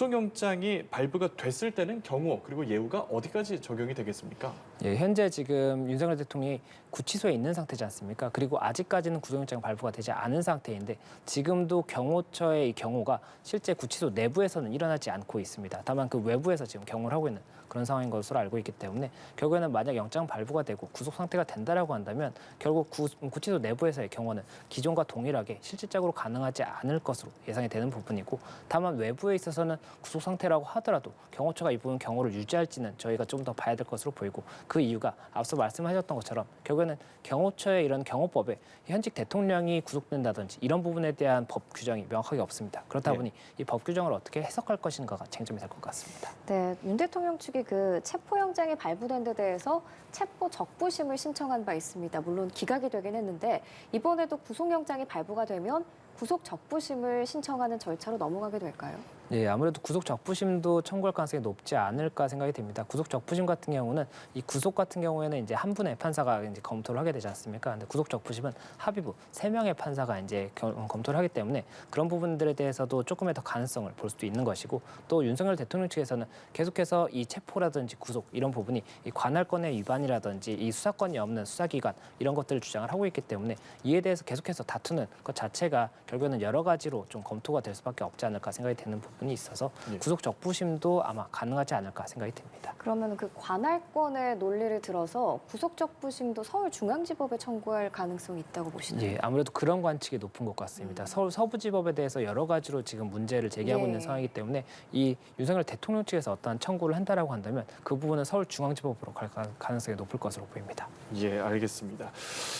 [SPEAKER 1] 구속영장이 발부가 됐을 때는 경호 그리고 예우가 어디까지 적용이 되겠습니까?
[SPEAKER 3] 예, 현재 지금 윤석열 대통령이 구치소에 있는 상태지 않습니까? 그리고 아직까지는 구속영장 발부가 되지 않은 상태인데 지금도 경호처의 이 경호가 실제 구치소 내부에서는 일어나지 않고 있습니다. 다만 그 외부에서 지금 경호를 하고 있는 그런 상황인 것으로 알고 있기 때문에 결국에는 만약 영장 발부가 되고 구속 상태가 된다라고 한다면 결국 구치소 내부에서의 경호는 기존과 동일하게 실질적으로 가능하지 않을 것으로 예상이 되는 부분이고 다만 외부에 있어서는 구속 상태라고 하더라도 경호처가 이 부분 경호를 유지할지는 저희가 좀 더 봐야 될 것으로 보이고 그 이유가 앞서 말씀하셨던 것처럼 결국에는 경호처의 이런 경호법에 현직 대통령이 구속된다든지 이런 부분에 대한 법 규정이 명확하게 없습니다. 그렇다 보니 이 법 규정을 어떻게 해석할 것인가가 쟁점이 될 것 같습니다.
[SPEAKER 2] 네, 윤 대통령 측이 그 체포영장이 발부된 데 대해서 체포 적부심을 신청한 바 있습니다. 물론 기각이 되긴 했는데 이번에도 구속영장이 발부가 되면 구속 적부심을 신청하는 절차로 넘어가게 될까요?
[SPEAKER 3] 예, 아무래도 구속 적부심도 청구할 가능성이 높지 않을까 생각이 됩니다. 구속 적부심 같은 경우는 이 구속 같은 경우에는 이제 한 분의 판사가 이제 검토를 하게 되지 않습니까? 근데 구속 적부심은 합의부 3명의 판사가 이제 검토를 하기 때문에 그런 부분들에 대해서도 조금의 더 가능성을 볼 수도 있는 것이고 또 윤석열 대통령 측에서는 계속해서 이 체포라든지 구속 이런 부분이 이 관할권의 위반이라든지 이 수사권이 없는 수사기관 이런 것들을 주장을 하고 있기 때문에 이에 대해서 계속해서 다투는 것 자체가 결국에는 여러 가지로 좀 검토가 될 수밖에 없지 않을까 생각이 되는 부분. 부분이 있어서
[SPEAKER 1] 예.
[SPEAKER 3] 구속 적부심도 아마 가능하지 않을까 생각이 듭니다.
[SPEAKER 2] 그러면 그 관할권의 논리를 들어서 구속적부심도 서울중앙지법에 청구할 가능성이 있다고 보시나요?
[SPEAKER 3] 예, 아무래도 그런 관측이 높은 것 같습니다. 서울 서부지법에 대해서 여러 가지로 지금 문제를 제기하고
[SPEAKER 2] 예.
[SPEAKER 3] 있는 상황이기 때문에 이 윤석열 대통령 측에서 어떠한 청구를 한다라고 한다면 그 부분은 서울중앙지법으로 갈 가능성이 높을 것으로 보입니다.
[SPEAKER 1] 예, 알겠습니다.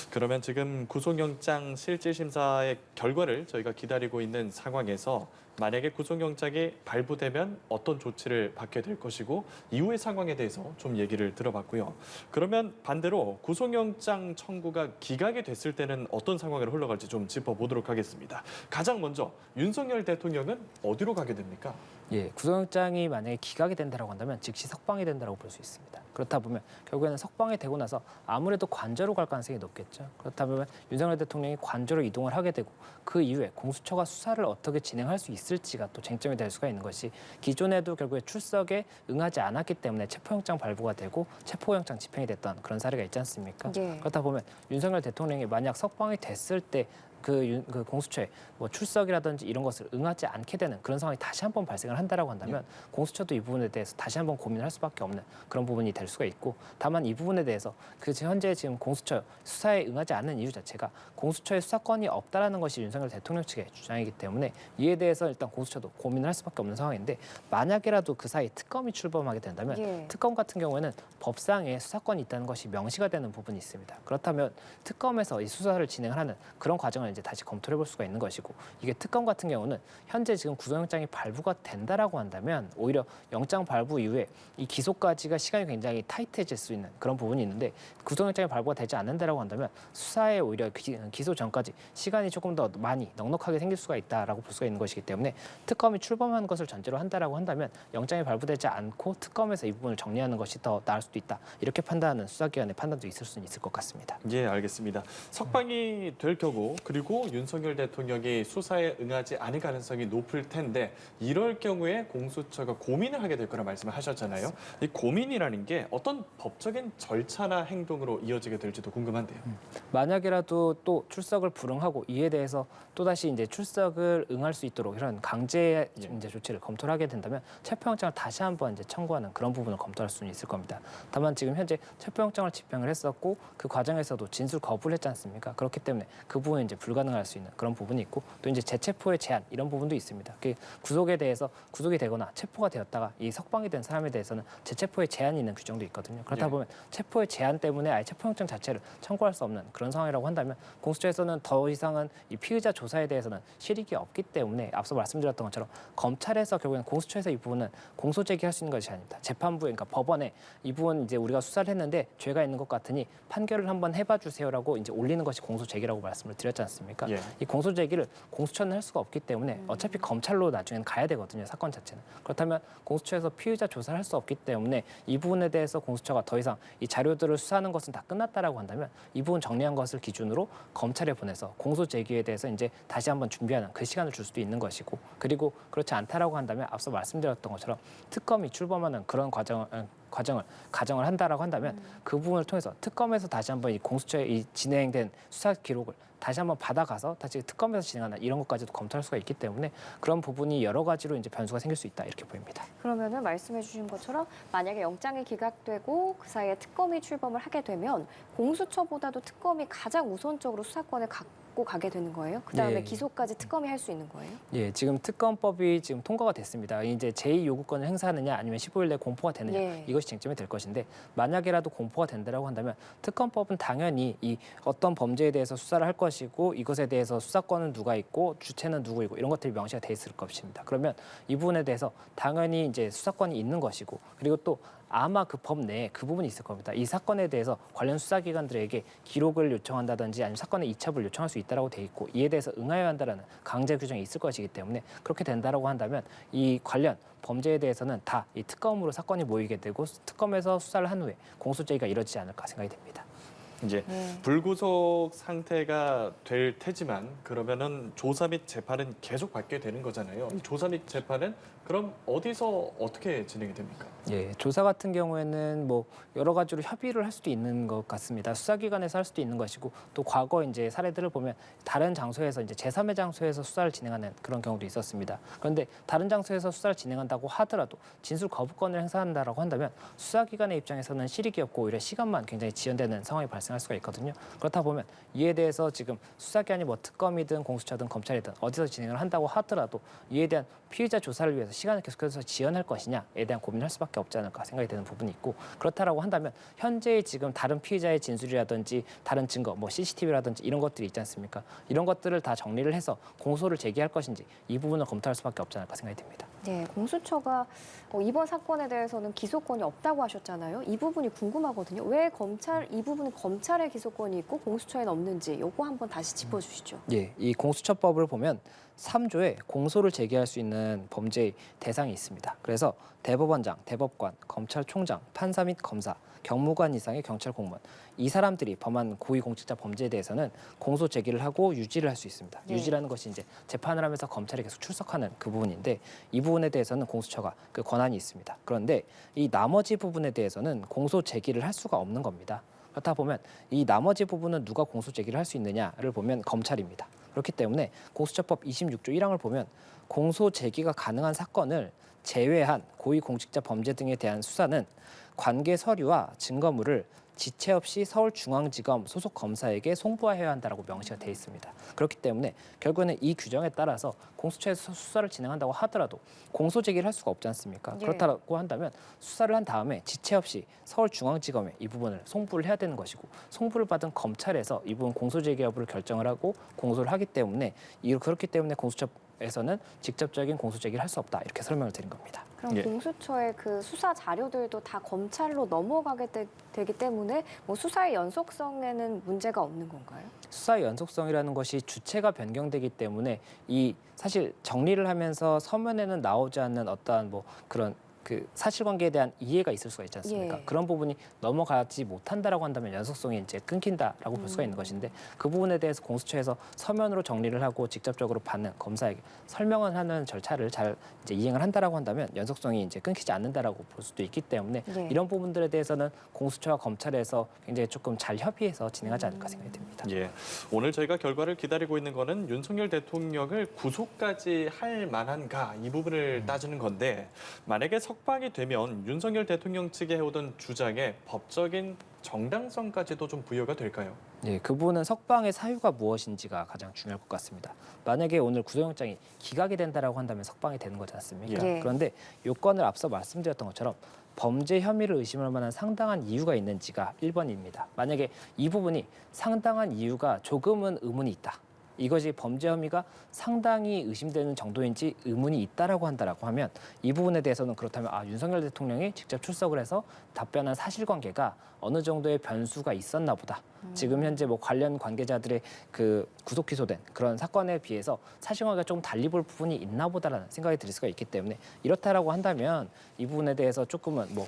[SPEAKER 1] 그러면 지금 구속영장 실질심사의 결과를 저희가 기다리고 있는 상황에서 만약에 구속영장이 발부되면 어떤 조치를 받게 될 것이고 이후의 상황에 대해서 좀 얘기를 들어봤고요. 그러면 반대로 구속영장 청구가 기각이 됐을 때는 어떤 상황으로 흘러갈지 좀 짚어보도록 하겠습니다. 가장 먼저 윤석열 대통령은 어디로 가게 됩니까?
[SPEAKER 3] 예, 구속영장이 만약에 기각이 된다라고 한다면 즉시 석방이 된다라고 볼 수 있습니다. 그렇다 보면 결국에는 석방이 되고 나서 아무래도 관저로 갈 가능성이 높겠죠. 그렇다 보면 윤석열 대통령이 관저로 이동을 하게 되고 그 이후에 공수처가 수사를 어떻게 진행할 수 있을지가 또 쟁점이 될 수가 있는 것이 기존에도 결국에 출석에 응하지 않았기 때문에 체포영장 발부가 되고 체포영장 집행이 됐던 그런 사례가 있지 않습니까?
[SPEAKER 2] 예.
[SPEAKER 3] 그렇다 보면 윤석열 대통령이 만약 석방이 됐을 때 그 공수처에 뭐 출석이라든지 이런 것을 응하지 않게 되는 그런 상황이 다시 한번 발생을 한다라고 한다면 공수처도 이 부분에 대해서 다시 한번 고민을 할 수밖에 없는 그런 부분이 될 수가 있고 다만 이 부분에 대해서 그 현재 지금 공수처 수사에 응하지 않는 이유 자체가 공수처에 수사권이 없다라는 것이 윤석열 대통령 측의 주장이기 때문에 이에 대해서 일단 공수처도 고민을 할 수밖에 없는 상황인데 만약이라도 그 사이 특검이 출범하게 된다면
[SPEAKER 2] 예.
[SPEAKER 3] 특검 같은 경우에는 법상에 수사권이 있다는 것이 명시가 되는 부분이 있습니다. 그렇다면 특검에서 이 수사를 진행을 하는 그런 과정을 이제 다시 검토를 해볼 수가 있는 것이고 이게 특검 같은 경우는 현재 지금 구속영장이 발부가 된다라고 한다면 오히려 영장 발부 이후에 이 기소까지가 시간이 굉장히 타이트해질 수 있는 그런 부분이 있는데 구속영장이 발부가 되지 않는다라고 한다면 수사에 오히려 기소 전까지 시간이 조금 더 많이 넉넉하게 생길 수가 있다라고 볼 수가 있는 것이기 때문에 특검이 출범한 것을 전제로 한다라고 한다면 영장이 발부되지 않고 특검에서 이 부분을 정리하는 것이 더 나을 수도 있다 이렇게 판단하는 수사기관의 판단도 있을 수는 있을 것 같습니다.
[SPEAKER 1] 예, 알겠습니다. 석방이 될 경우 그리고 윤석열 대통령이 수사에 응하지 않을 가능성이 높을 텐데 이럴 경우에 공수처가 고민을 하게 될 거라 말씀을 하셨잖아요. 이 고민이라는 게 어떤 법적인 절차나 행동으로 이어지게 될지도 궁금한데요.
[SPEAKER 3] 만약이라도 또 출석을 불응하고 이에 대해서 또다시 이제 출석을 응할 수 있도록 이런 강제 이제 조치를 검토를 하게 된다면 체포영장을 다시 한번 이제 청구하는 그런 부분을 검토할 수는 있을 겁니다. 다만 지금 현재 체포영장을 집행을 했었고 그 과정에서도 진술 거부를 했지 않습니까? 그렇기 때문에 그 부분은 이제 불가능할 수 있는 그런 부분이 있고 또 이제 재체포의 제한 이런 부분도 있습니다. 그 구속에 대해서 구속이 되거나 체포가 되었다가 이 석방이 된 사람에 대해서는 재체포의 제한이 있는 규정도 있거든요. 그렇다
[SPEAKER 1] 예.
[SPEAKER 3] 보면 체포의 제한 때문에 아예 체포영장 자체를 청구할 수 없는 그런 상황이라고 한다면 공수처에서는 더 이상은 이 피의자 조사에 대해서는 실익이 없기 때문에 앞서 말씀드렸던 것처럼 검찰에서 결국엔 공수처에서 이 부분은 공소 제기할 수 있는 것이 아닙니다. 재판부에 그러니까 법원에 이 부분 이제 우리가 수사를 했는데 죄가 있는 것 같으니 판결을 한번 해봐 주세요라고 이제 올리는 것이 공소 제기라고 말씀을 드렸지 않습니까?
[SPEAKER 1] 예.
[SPEAKER 3] 이 공소 제기를 공수처는 할 수가 없기 때문에 어차피 검찰로 나중에는 가야 되거든요. 사건 자체는. 그렇다면 공수처에서 피의자 조사를 할 수 없기 때문에 이 부분에 대해서 공수처가 더 이상 이 자료들을 수사하는 것은 다 끝났다라고 한다면 이 부분 정리한 것을 기준으로 검찰에 보내서 공소 제기에 대해서 이제 다시 한번 준비하는 그 시간을 줄 수도 있는 것이고 그리고 그렇지 않다라고 한다면 앞서 말씀드렸던 것처럼 특검이 출범하는 그런 가정을 한다라고 한다면 그 부분을 통해서 특검에서 다시 한번 이 공수처에 이 진행된 수사 기록을 다시 한번 받아가서 다시 특검에서 진행하는 이런 것까지도 검토할 수가 있기 때문에 그런 부분이 여러 가지로 이제 변수가 생길 수 있다 이렇게 보입니다.
[SPEAKER 2] 그러면은 말씀해 주신 것처럼 만약에 영장이 기각되고 그 사이에 특검이 출범을 하게 되면 공수처보다도 특검이 가장 우선적으로 수사권을 갖고 가게 되는 거예요? 그다음에
[SPEAKER 3] 예.
[SPEAKER 2] 기소까지 특검이 할 수 있는 거예요?
[SPEAKER 3] 예, 지금 특검법이 지금 통과가 됐습니다. 이제 제2 요구권을 행사하느냐 아니면 15일 내에 공포가 되느냐
[SPEAKER 2] 예.
[SPEAKER 3] 이것이 쟁점이 될 것인데 만약이라도 공포가 된다라고 한다면 특검법은 당연히 이 어떤 범죄에 대해서 수사를 할 것이고 이것에 대해서 수사권은 누가 있고 주체는 누구이고 이런 것들이 명시가 돼 있을 것입니다. 그러면 이 부분에 대해서 당연히 이제 수사권이 있는 것이고 그리고 또 아마 그 법 내에 그 부분이 있을 겁니다. 이 사건에 대해서 관련 수사기관들에게 기록을 요청한다든지 아니면 사건의 이첩을 요청할 수 있다라고 돼 있고 이에 대해서 응하여야 한다라는 강제 규정이 있을 것이기 때문에 그렇게 된다라고 한다면 이 관련 범죄에 대해서는 다 이 특검으로 사건이 모이게 되고 특검에서 수사를 한 후에 공소 제기가 이뤄지지 않을까 생각이 됩니다.
[SPEAKER 1] 이제
[SPEAKER 2] 네.
[SPEAKER 1] 불구속 상태가 될 테지만 그러면은 조사 및 재판은 계속 받게 되는 거잖아요. 이 조사 및 재판은 그럼 어디서 어떻게 진행이 됩니까?
[SPEAKER 3] 예, 조사 같은 경우에는 뭐 여러 가지로 협의를 할 수도 있는 것 같습니다. 수사기관에서 할 수도 있는 것이고 또 과거 이제 사례들을 보면 다른 장소에서 이제 제3의 장소에서 수사를 진행하는 그런 경우도 있었습니다. 그런데 다른 장소에서 수사를 진행한다고 하더라도 진술 거부권을 행사한다라고 한다면 수사기관의 입장에서는 실익이 없고 오히려 시간만 굉장히 지연되는 상황이 발생할 수가 있거든요. 그렇다 보면 이에 대해서 지금 수사기관이 뭐 특검이든 공수처든 검찰이든 어디서 진행을 한다고 하더라도 이에 대한 피의자 조사를 위해서 시간을 계속해서 지연할 것이냐에 대한 고민을 할 수밖에 없지 않을까 생각이 되는 부분이 있고 그렇다라고 한다면 현재의 지금 다른 피의자의 진술이라든지 다른 증거, 뭐 CCTV라든지 이런 것들이 있지 않습니까? 이런 것들을 다 정리를 해서 공소를 제기할 것인지 이 부분을 검토할 수밖에 없지 않을까 생각이 듭니다.
[SPEAKER 2] 네, 공수처가 이번 사건에 대해서는 기소권이 없다고 하셨잖아요. 이 부분이 궁금하거든요. 왜 이 부분은 검찰의 기소권이 있고 공수처에는 없는지 요거 한번 다시 짚어주시죠.
[SPEAKER 3] 예, 이 공수처법을 보면 3조에 공소를 제기할 수 있는 범죄의 대상이 있습니다. 그래서 대법원장, 대법관, 검찰총장, 판사 및 검사, 경무관 이상의 경찰 공무원 이 사람들이 범한 고위공직자 범죄에 대해서는 공소 제기를 하고 유지를 할 수 있습니다.
[SPEAKER 2] 네.
[SPEAKER 3] 유지라는 것이 이제 재판을 하면서 검찰이 계속 출석하는 그 부분인데 이 부분에 대해서는 공수처가 그 권한이 있습니다. 그런데 이 나머지 부분에 대해서는 공소 제기를 할 수가 없는 겁니다. 그렇다 보면 이 나머지 부분은 누가 공소 제기를 할 수 있느냐를 보면 검찰입니다. 그렇기 때문에 공수처법 26조 1항을 보면 공소 제기가 가능한 사건을 제외한 고위공직자 범죄 등에 대한 수사는 관계 서류와 증거물을 지체 없이 서울중앙지검 소속 검사에게 송부해야 한다라고 명시가 되어 있습니다. 그렇기 때문에 결국에는 이 규정에 따라서 공수처에서 수사를 진행한다고 하더라도 공소 제기를 할 수가 없지 않습니까?
[SPEAKER 2] 예.
[SPEAKER 3] 그렇다고 한다면 수사를 한 다음에 지체 없이 서울중앙지검에 이 부분을 송부를 해야 되는 것이고 송부를 받은 검찰에서 이 부분 공소 제기 여부를 결정을 하고 공소를 하기 때문에 그렇기 때문에 공수처에서는 직접적인 공소 제기를 할 수 없다 이렇게 설명을 드린 겁니다.
[SPEAKER 2] 그럼
[SPEAKER 1] 예.
[SPEAKER 2] 공수처의 그 수사 자료들도 다 검찰로 넘어가게 되기 때문에 뭐 수사의 연속성에는 문제가 없는 건가요?
[SPEAKER 3] 수사의 연속성이라는 것이 주체가 변경되기 때문에 이 사실 정리를 하면서 서면에는 나오지 않는 어떠한 뭐 그런 그 사실관계에 대한 이해가 있을 수가 있지 않습니까?
[SPEAKER 2] 예.
[SPEAKER 3] 그런 부분이 넘어가지 못한다라고 한다면 연속성이 이제 끊긴다라고 볼 수가 있는 것인데 그 부분에 대해서 공수처에서 서면으로 정리를 하고 직접적으로 받는 검사에게 설명을 하는 절차를 잘 이제 이행을 한다라고 한다면 연속성이 이제 끊기지 않는다라고 볼 수도 있기 때문에
[SPEAKER 2] 네.
[SPEAKER 3] 이런 부분들에 대해서는 공수처와 검찰에서 굉장히 조금 잘 협의해서 진행하지 않을까 생각이 듭니다.
[SPEAKER 1] 예, 오늘 저희가 결과를 기다리고 있는 거는 윤석열 대통령을 구속까지 할 만한가 이 부분을 따지는 건데 만약에 석방이 되면 윤석열 대통령 측이 해오던 주장에 법적인 정당성까지도 좀 부여가 될까요?
[SPEAKER 3] 네, 그 부분은 석방의 사유가 무엇인지가 가장 중요할 것 같습니다. 만약에 오늘 구속영장이 기각이 된다라고 한다면 석방이 되는 거지 않습니까?
[SPEAKER 2] 예.
[SPEAKER 3] 그런데 요건을 앞서 말씀드렸던 것처럼 범죄 혐의를 의심할 만한 상당한 이유가 있는지가 1번입니다. 만약에 이 부분이 상당한 이유가 조금은 의문이 있다. 이것이 범죄 혐의가 상당히 의심되는 정도인지 의문이 있다라고 한다라고 하면 이 부분에 대해서는 그렇다면 윤석열 대통령이 직접 출석을 해서 답변한 사실관계가 어느 정도의 변수가 있었나 보다. 지금 현재 뭐 관련 관계자들의 그 구속 기소된 그런 사건에 비해서 사실관계가 좀 달리 볼 부분이 있나 보다라는 생각이 들 수가 있기 때문에 이렇다라고 한다면 이 부분에 대해서 조금은 뭐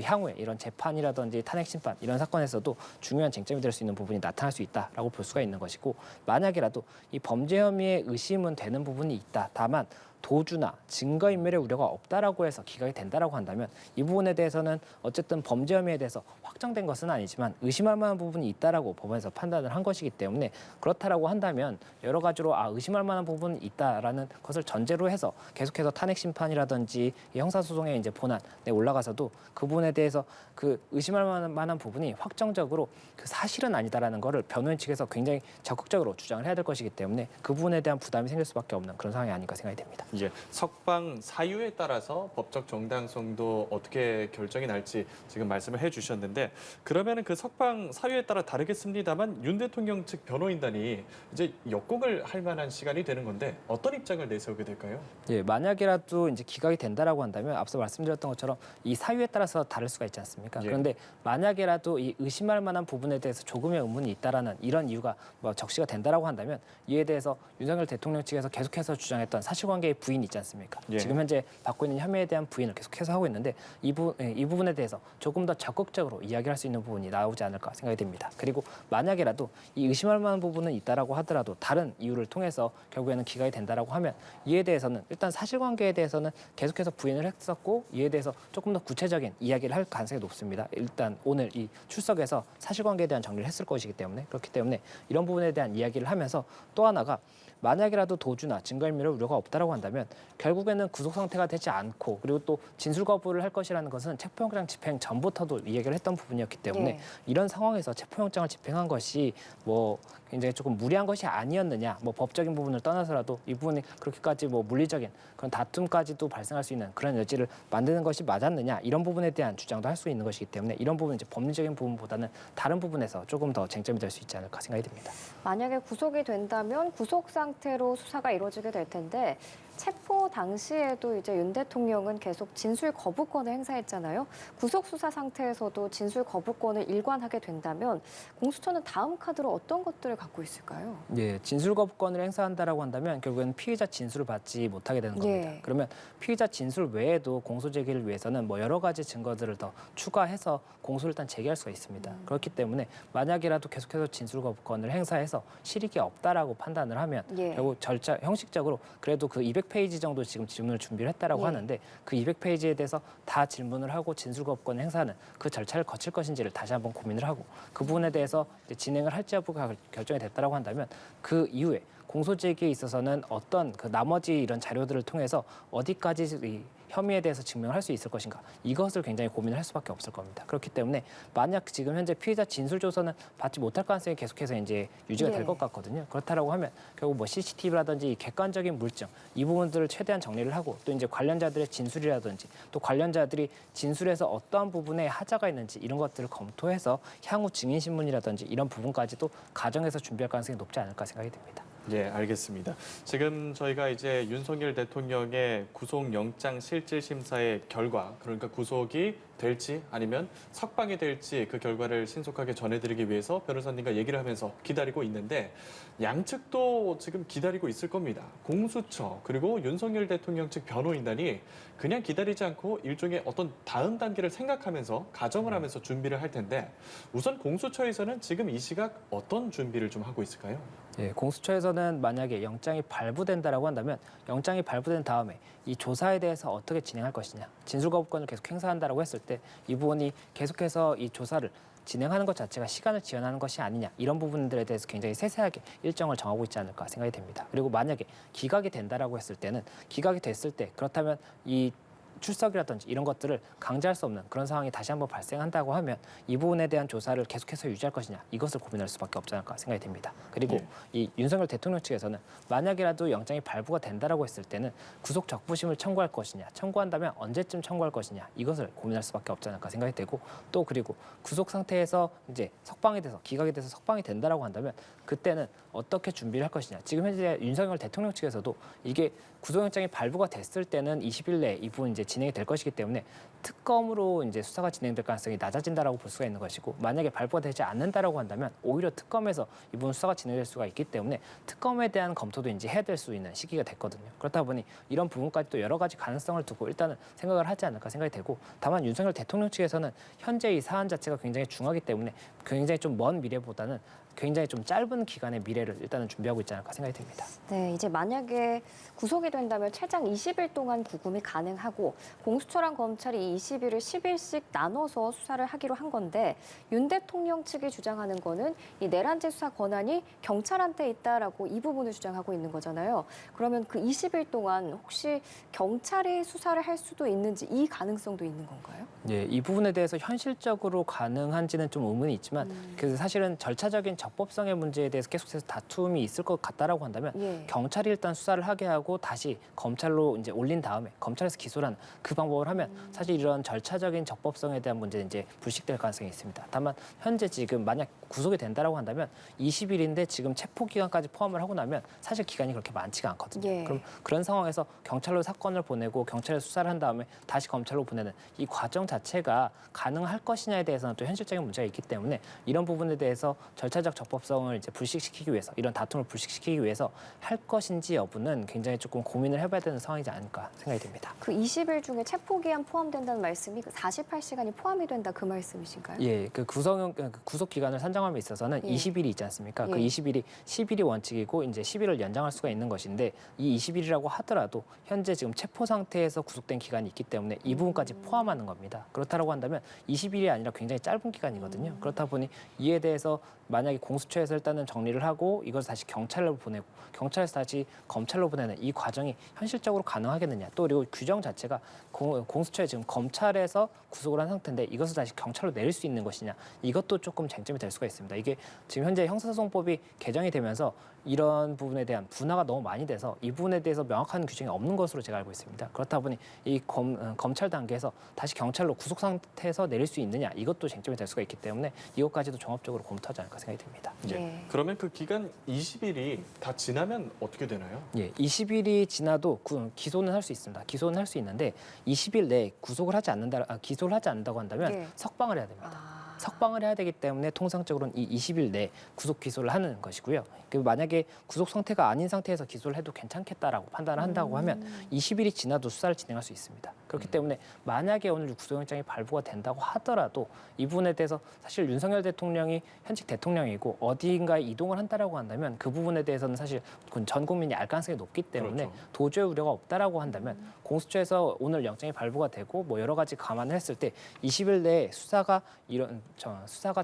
[SPEAKER 3] 향후에 이런 재판이라든지 탄핵 심판 이런 사건에서도 중요한 쟁점이 될 수 있는 부분이 나타날 수 있다라고 볼 수가 있는 것이고 만약이라도 이 범죄 혐의의 의심은 되는 부분이 있다. 다만 도주나 증거인멸의 우려가 없다라고 해서 기각이 된다라고 한다면 이 부분에 대해서는 어쨌든 범죄 혐의에 대해서 확정된 것은 아니지만 의심할 만한 부분이 있다라고 법원에서 판단을 한 것이기 때문에 그렇다라고 한다면 여러 가지로 의심할 만한 부분이 있다라는 것을 전제로 해서 계속해서 탄핵 심판이라든지 형사소송의 이제 본안에 올라가서도 그 부분에 대해서 그 의심할 만한 부분이 확정적으로 그 사실은 아니다라는 거를 변호인 측에서 굉장히 적극적으로 주장을 해야 될 것이기 때문에 그 부분에 대한 부담이 생길 수밖에 없는 그런 상황이 아닐까 생각이 됩니다.
[SPEAKER 1] 예, 석방 사유에 따라서 법적 정당성도 어떻게 결정이 날지 지금 말씀을 해주셨는데 그러면은 그 석방 사유에 따라 다르겠습니다만 윤 대통령 측 변호인단이 이제 역공을 할 만한 시간이 되는 건데 어떤 입장을 내세우게 될까요?
[SPEAKER 3] 예, 만약이라도 이제 기각이 된다라고 한다면 앞서 말씀드렸던 것처럼 이 사유에 따라서 다를 수가 있지 않습니까?
[SPEAKER 1] 예.
[SPEAKER 3] 그런데 만약이라도 이 의심할 만한 부분에 대해서 조금의 의문이 있다라는 이런 이유가 뭐 적시가 된다라고 한다면 이에 대해서 윤석열 대통령 측에서 계속해서 주장했던 사실관계의 부인 있지 않습니까?
[SPEAKER 1] 예.
[SPEAKER 3] 지금 현재 받고 있는 혐의에 대한 부인을 계속해서 하고 있는데 이 부분에 대해서 조금 더 적극적으로 이야기할 수 있는 부분이 나오지 않을까 생각이 됩니다. 그리고 만약에라도 이 의심할 만한 부분은 있다라고 하더라도 다른 이유를 통해서 결국에는 기각이 된다라고 하면 이에 대해서는 일단 사실관계에 대해서는 계속해서 부인을 했었고 이에 대해서 조금 더 구체적인 이야기를 할 가능성이 높습니다. 일단 오늘 이 출석에서 사실관계에 대한 정리를 했을 것이기 때문에 그렇기 때문에 이런 부분에 대한 이야기를 하면서 또 하나가 만약이라도 도주나 증거인멸의 우려가 없다라고 한다면 결국에는 구속 상태가 되지 않고 그리고 또 진술 거부를 할 것이라는 것은 체포영장 집행 전부터도 이야기를 했던 부분이었기 때문에
[SPEAKER 2] 예.
[SPEAKER 3] 이런 상황에서 체포영장을 집행한 것이 뭐 굉장히 조금 무리한 것이 아니었느냐, 뭐 법적인 부분을 떠나서라도 이 부분이 그렇게까지 뭐 물리적인 그런 다툼까지도 발생할 수 있는 그런 여지를 만드는 것이 맞았느냐 이런 부분에 대한 주장도 할 수 있는 것이기 때문에 이런 부분 이제 법리적인 부분보다는 다른 부분에서 조금 더 쟁점이 될 수 있지 않을까 생각이 듭니다.
[SPEAKER 2] 만약에 구속이 된다면 구속 상태로 수사가 이루어지게 될 텐데 체포 당시에도 이제 윤 대통령은 계속 진술 거부권을 행사했잖아요. 구속 수사 상태에서도 진술 거부권을 일관하게 된다면 공수처는 다음 카드로 어떤 것들을 갖고 있을까요?
[SPEAKER 3] 예, 진술 거부권을 행사한다라고 한다면 결국에는 피의자 진술을 받지 못하게 되는 겁니다.
[SPEAKER 2] 예.
[SPEAKER 3] 그러면 피의자 진술 외에도 공소 제기를 위해서는 뭐 여러 가지 증거들을 더 추가해서 공소를 일단 제기할 수가 있습니다. 그렇기 때문에 만약이라도 계속해서 진술 거부권을 행사해서 실익이 없다라고 판단을 하면
[SPEAKER 2] 예.
[SPEAKER 3] 결국 절차 형식적으로 그래도 그 200페이지 정도 지금 질문을 준비를 했다라고
[SPEAKER 2] 예.
[SPEAKER 3] 하는데 그 200페이지에 대해서 다 질문을 하고 진술 거부권을 행사하는 그 절차를 거칠 것인지를 다시 한번 고민을 하고 그 부분에 대해서 이제 진행을 할지 여부가 결정이 됐다라고 한다면 그 이후에 공소 제기에 있어서는 어떤 그 나머지 이런 자료들을 통해서 어디까지 이 혐의에 대해서 증명을 할 수 있을 것인가 이것을 굉장히 고민을 할 수밖에 없을 겁니다. 그렇기 때문에 만약 지금 현재 피의자 진술 조서는 받지 못할 가능성이 계속해서 이제 유지가 될
[SPEAKER 2] 네.
[SPEAKER 3] 것 같거든요. 그렇다라고 하면 결국 뭐 CCTV라든지 객관적인 물증 이 부분들을 최대한 정리를 하고 또 이제 관련자들의 진술이라든지 또 관련자들이 진술에서 어떠한 부분에 하자가 있는지 이런 것들을 검토해서 향후 증인 신문이라든지 이런 부분까지도 가정해서 준비할 가능성이 높지 않을까 생각이 듭니다.
[SPEAKER 1] 예, 알겠습니다. 지금 저희가 이제 윤석열 대통령의 구속영장 실질심사의 결과, 그러니까 구속이 될지 아니면 석방이 될지 그 결과를 신속하게 전해드리기 위해서 변호사님과 얘기를 하면서 기다리고 있는데 양측도 지금 기다리고 있을 겁니다. 공수처 그리고 윤석열 대통령 측 변호인단이 그냥 기다리지 않고 일종의 어떤 다음 단계를 생각하면서 가정을 하면서 준비를 할 텐데 우선 공수처에서는 지금 이 시각 어떤 준비를 좀 하고 있을까요?
[SPEAKER 3] 예, 공수처에서는 만약에 영장이 발부된다라고 한다면 영장이 발부된 다음에 이 조사에 대해서 어떻게 진행할 것이냐, 진술 거부권을 계속 행사한다라고 했을 때 이 부분이 계속해서 이 조사를 진행하는 것 자체가 시간을 지연하는 것이 아니냐 이런 부분들에 대해서 굉장히 세세하게 일정을 정하고 있지 않을까 생각이 됩니다. 그리고 만약에 기각이 된다라고 했을 때는 기각이 됐을 때 그렇다면 이 출석이라든지 이런 것들을 강제할 수 없는 그런 상황이 다시 한번 발생한다고 하면 이 부분에 대한 조사를 계속해서 유지할 것이냐 이것을 고민할 수밖에 없지 않을까 생각이 됩니다. 그리고
[SPEAKER 1] 예.
[SPEAKER 3] 이 윤석열 대통령 측에서는 만약이라도 영장이 발부가 된다라고 했을 때는 구속 적부심을 청구할 것이냐 청구한다면 언제쯤 청구할 것이냐 이것을 고민할 수밖에 없지 않을까 생각이 되고 또 그리고 구속 상태에서 이제 석방이 돼서 기각이 돼서 석방이 된다라고 한다면 그때는 어떻게 준비를 할 것이냐 지금 현재 윤석열 대통령 측에서도 이게 구속영장이 발부가 됐을 때는 20일 내에 이 부분 이제 진행이 될 것이기 때문에 특검으로 이제 수사가 진행될 가능성이 낮아진다라고 볼 수가 있는 것이고 만약에 발부가 되지 않는다라고 한다면 오히려 특검에서 이 부분 수사가 진행될 수가 있기 때문에 특검에 대한 검토도 이제 해야 될 수 있는 시기가 됐거든요. 그렇다 보니 이런 부분까지 또 여러 가지 가능성을 두고 일단은 생각을 하지 않을까 생각이 되고 다만 윤석열 대통령 측에서는 현재 이 사안 자체가 굉장히 중하기 때문에 굉장히 좀 먼 미래보다는 굉장히 좀 짧은 기간의 미래를 일단은 준비하고 있지 않을까 생각이 듭니다.
[SPEAKER 2] 네, 이제 만약에 구속이 된다면 최장 20일 동안 구금이 가능하고 공수처랑 검찰이 이 20일을 10일씩 나눠서 수사를 하기로 한 건데 윤 대통령 측이 주장하는 거는 이 내란죄 수사 권한이 경찰한테 있다라고 이 부분을 주장하고 있는 거잖아요. 그러면 그 20일 동안 혹시 경찰이 수사를 할 수도 있는지 이 가능성도 있는 건가요?
[SPEAKER 3] 예, 이 부분에 대해서 현실적으로 가능한지는 좀 의문이 있지만 그래서 사실은 절차적인 적법성의 문제에 대해서 계속해서 다툼이 있을 것 같다라고 한다면
[SPEAKER 2] 예.
[SPEAKER 3] 경찰이 일단 수사를 하게 하고 다시 검찰로 이제 올린 다음에 검찰에서 기소를 하는 그 방법을 하면 사실 이런 절차적인 적법성에 대한 문제는 이제 불식될 가능성이 있습니다. 다만 현재 지금 만약 구속이 된다라고 한다면 20일인데 지금 체포 기간까지 포함을 하고 나면 사실 기간이 그렇게 많지가 않거든요.
[SPEAKER 2] 예.
[SPEAKER 3] 그럼 그런 상황에서 경찰로 사건을 보내고 경찰에 수사를 한 다음에 다시 검찰로 보내는 이 과정 자체가 가능할 것이냐에 대해서는 또 현실적인 문제가 있기 때문에 이런 부분에 대해서 절차적 적법성을 이제 불식시키기 위해서 이런 다툼을 불식시키기 위해서 할 것인지 여부는 굉장히 조금 고민을 해봐야 되는 상황이지 않을까 생각이 듭니다.
[SPEAKER 2] 그 20일 중에 체포기한 포함된다는 말씀이 그 48시간이 포함이 된다 그 말씀이신가요?
[SPEAKER 3] 예, 그 구속 기간을 산정함에 있어서는
[SPEAKER 2] 예.
[SPEAKER 3] 20일이 있지 않습니까? 그
[SPEAKER 2] 예.
[SPEAKER 3] 20일이 10일이 원칙이고 이제 10일을 연장할 수가 있는 것인데 이 20일이라고 하더라도 현재 지금 체포 상태에서 구속된 기간이 있기 때문에 이 부분까지 포함하는 겁니다. 그렇다고 한다면 20일이 아니라 굉장히 짧은 기간이거든요. 그렇다 보니 이에 대해서 만약에 공수처에서 일단은 정리를 하고 이것을 다시 경찰로 보내고 경찰에서 다시 검찰로 보내는 이 과정이 현실적으로 가능하겠느냐. 또 그리고 규정 자체가 공수처에 지금 검찰에서 구속을 한 상태인데 이것을 다시 경찰로 내릴 수 있는 것이냐. 이것도 조금 쟁점이 될 수가 있습니다. 이게 지금 현재 형사소송법이 개정이 되면서 이런 부분에 대한 분화가 너무 많이 돼서 이 부분에 대해서 명확한 규정이 없는 것으로 제가 알고 있습니다. 그렇다 보니 이 검찰 단계에서 다시 경찰로 구속 상태에서 내릴 수 있느냐 이것도 쟁점이 될 수가 있기 때문에 이것까지도 종합적으로 검토하지 않을까 생각이 듭니다.
[SPEAKER 2] 네.
[SPEAKER 1] 그러면 그 기간 20일이 다 지나면 어떻게 되나요?
[SPEAKER 3] 예, 20일이 지나도 기소는 할 수 있습니다. 기소는 할 수 있는데 20일 내에 기소를 하지 않는다고 한다면
[SPEAKER 2] 예.
[SPEAKER 3] 석방을 해야 됩니다.
[SPEAKER 2] 아.
[SPEAKER 3] 석방을 해야 되기 때문에 통상적으로는 이 20일 내에 구속 기소를 하는 것이고요. 만약에 구속 상태가 아닌 상태에서 기소를 해도 괜찮겠다라고 판단을 한다고 하면 20일이 지나도 수사를 진행할 수 있습니다. 그렇기 때문에 만약에 오늘 구속영장이 발부가 된다고 하더라도 이 부분에 대해서 사실 윤석열 대통령이 현직 대통령이고 어디인가에 이동을 한다라고 한다면 그 부분에 대해서는 사실 전 국민이 알 가능성이 높기 때문에
[SPEAKER 1] 그렇죠.
[SPEAKER 3] 도저히 우려가 없다라고 한다면 공수처에서 오늘 영장이 발부가 되고 뭐 여러 가지 감안을 했을 때 20일 내에 수사가